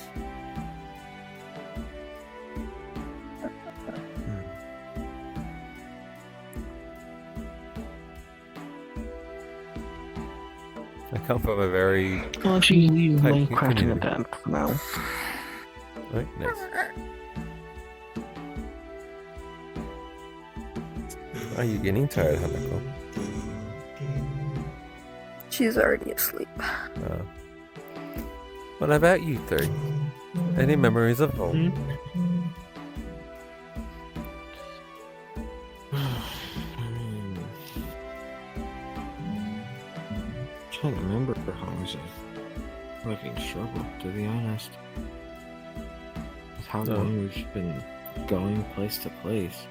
Speaker 7: I come from a very...
Speaker 6: Well, actually, leave
Speaker 7: tight
Speaker 6: my cracking
Speaker 7: community.
Speaker 6: event now.
Speaker 7: Right, nice. Are you getting tired, Hanako?
Speaker 12: She's already asleep.
Speaker 7: What about you three? Any memories of home?
Speaker 11: Trying to remember how I was a living struggle, to be honest. With how long we've been going place to place.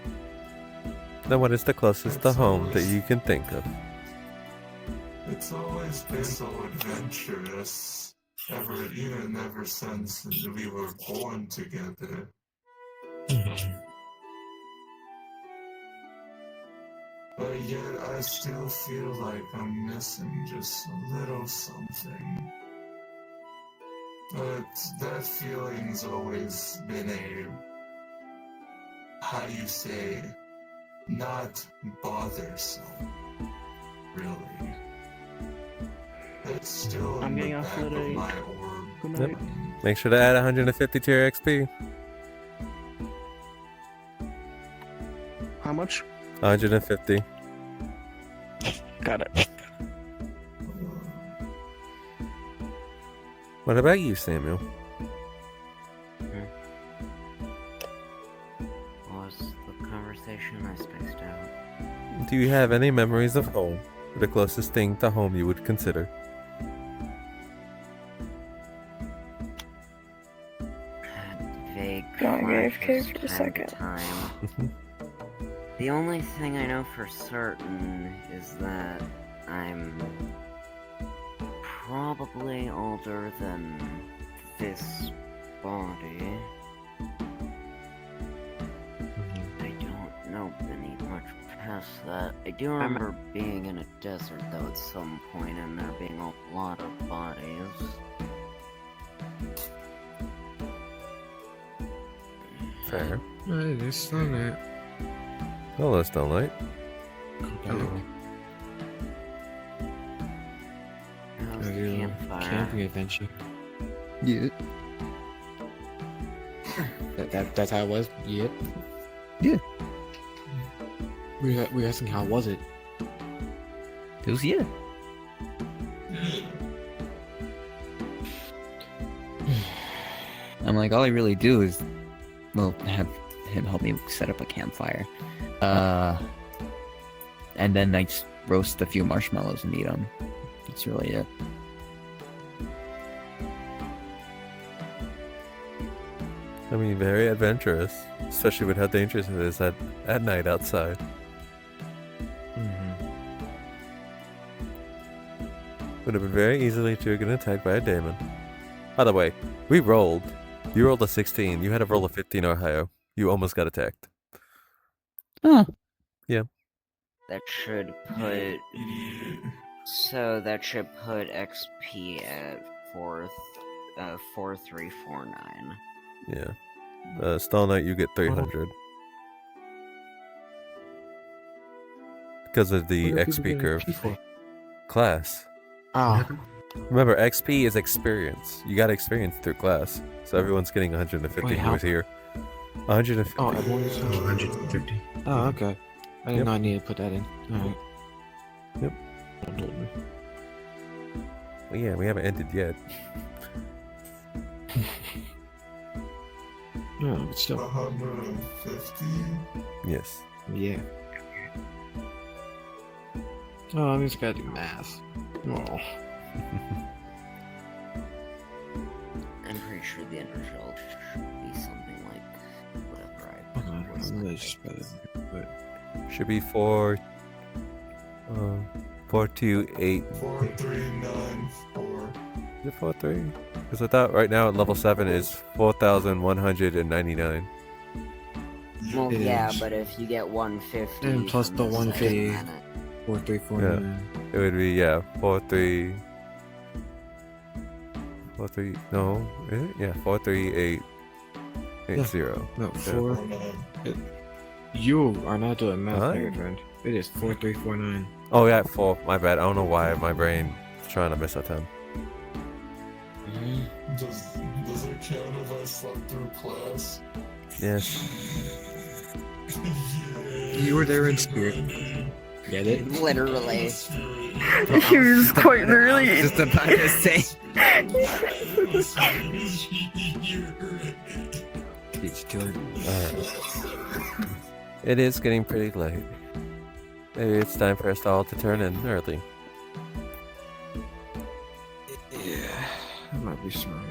Speaker 7: Then what is the closest to home that you can think of?
Speaker 5: It's always been so adventurous, even ever since we were born together. But yet I still feel like I'm missing just a little something. But that feeling's always been not bothersome, really. It's still
Speaker 6: I'm
Speaker 5: in the
Speaker 6: getting off
Speaker 5: back
Speaker 6: for
Speaker 5: of
Speaker 6: the day.
Speaker 5: my orb.
Speaker 6: Good
Speaker 7: Yep.
Speaker 6: night.
Speaker 7: Make sure to add 150 to your XP.
Speaker 6: How much?
Speaker 7: 150.
Speaker 6: Got it.
Speaker 7: What about you, Samuel?
Speaker 3: What was the conversation? I spaced out.
Speaker 7: Do you have any memories of home? Or the closest thing to home you would consider?
Speaker 3: Vague
Speaker 12: Going AFK
Speaker 3: flashes
Speaker 12: for a
Speaker 3: from
Speaker 12: second.
Speaker 3: time. The only thing I know for certain is that I'm probably older than this body. I don't know any much past that. I do remember being in a desert though at some point and there being a lot of bodies.
Speaker 7: Fair.
Speaker 11: Hey, this Starlight.
Speaker 7: Hello, Starlight.
Speaker 11: Hello.
Speaker 3: How's the
Speaker 11: Your
Speaker 3: campfire?
Speaker 11: camping adventure.
Speaker 9: Yeah.
Speaker 11: That's how it was? Yep.
Speaker 9: Yeah.
Speaker 11: We're asking how was it?
Speaker 9: It was yeah. I'm like, all I really do is, well, have him help me set up a campfire. And then I just roast a few marshmallows and eat them. That's really it.
Speaker 7: I mean, very adventurous, especially with how dangerous it is at night outside. Would have been very easily triggered and attacked by a demon. By the way, we rolled. You rolled a 16. You had a roll of 15 or higher. You almost got attacked.
Speaker 9: Huh.
Speaker 7: Yeah.
Speaker 3: That should put. So that should put XP at 4349.
Speaker 7: Yeah. Stall Knight, you get 300. Because of the
Speaker 11: What are people
Speaker 7: XP
Speaker 11: getting
Speaker 7: curve.
Speaker 11: XP for?
Speaker 7: Class.
Speaker 11: Ah,
Speaker 7: Remember, XP is experience. You got experience through class. So everyone's getting 150
Speaker 11: Wait,
Speaker 7: who
Speaker 11: how?
Speaker 7: was here. 150.
Speaker 11: oh, everyone's.
Speaker 2: 150.
Speaker 11: Oh, okay. I didn't
Speaker 7: Yep.
Speaker 11: know I needed to put that in. Alright.
Speaker 7: Yep.
Speaker 11: Don't told me.
Speaker 7: Well, yeah, we haven't ended yet.
Speaker 11: No, but still.
Speaker 5: 150?
Speaker 7: Yes.
Speaker 11: Yeah. Oh, I just gotta do math. Oh.
Speaker 3: I'm pretty sure the end result should be something like whatever I
Speaker 11: Hold on,
Speaker 3: was
Speaker 11: I'm
Speaker 3: not
Speaker 11: gonna just better than
Speaker 7: Should be 428.
Speaker 5: 4394.
Speaker 7: Is it 43? Because I thought right now at level 7 is 4,199.
Speaker 3: Well,
Speaker 11: It
Speaker 3: yeah,
Speaker 11: is.
Speaker 3: but if you get 150
Speaker 11: And plus
Speaker 3: from
Speaker 11: the
Speaker 3: the
Speaker 11: 150.
Speaker 3: second planet,
Speaker 11: 4349.
Speaker 7: It would be, yeah, 43. 43. No, is it? Yeah, 43880.
Speaker 11: No, 4. You are not doing math,
Speaker 7: Huh?
Speaker 11: my friend. It is 4349.
Speaker 7: Oh, yeah, 4. My bad. I don't know why my brain is trying to miss a 10.
Speaker 5: Does it count if I slept through class?
Speaker 7: Yes.
Speaker 11: You were there in spirit. Get it?
Speaker 3: literally.
Speaker 12: He was quite early.
Speaker 9: Just about to say.
Speaker 11: It's good.
Speaker 7: It is getting pretty late. Maybe it's time for us all to turn in early.
Speaker 11: Yeah, that might be smart.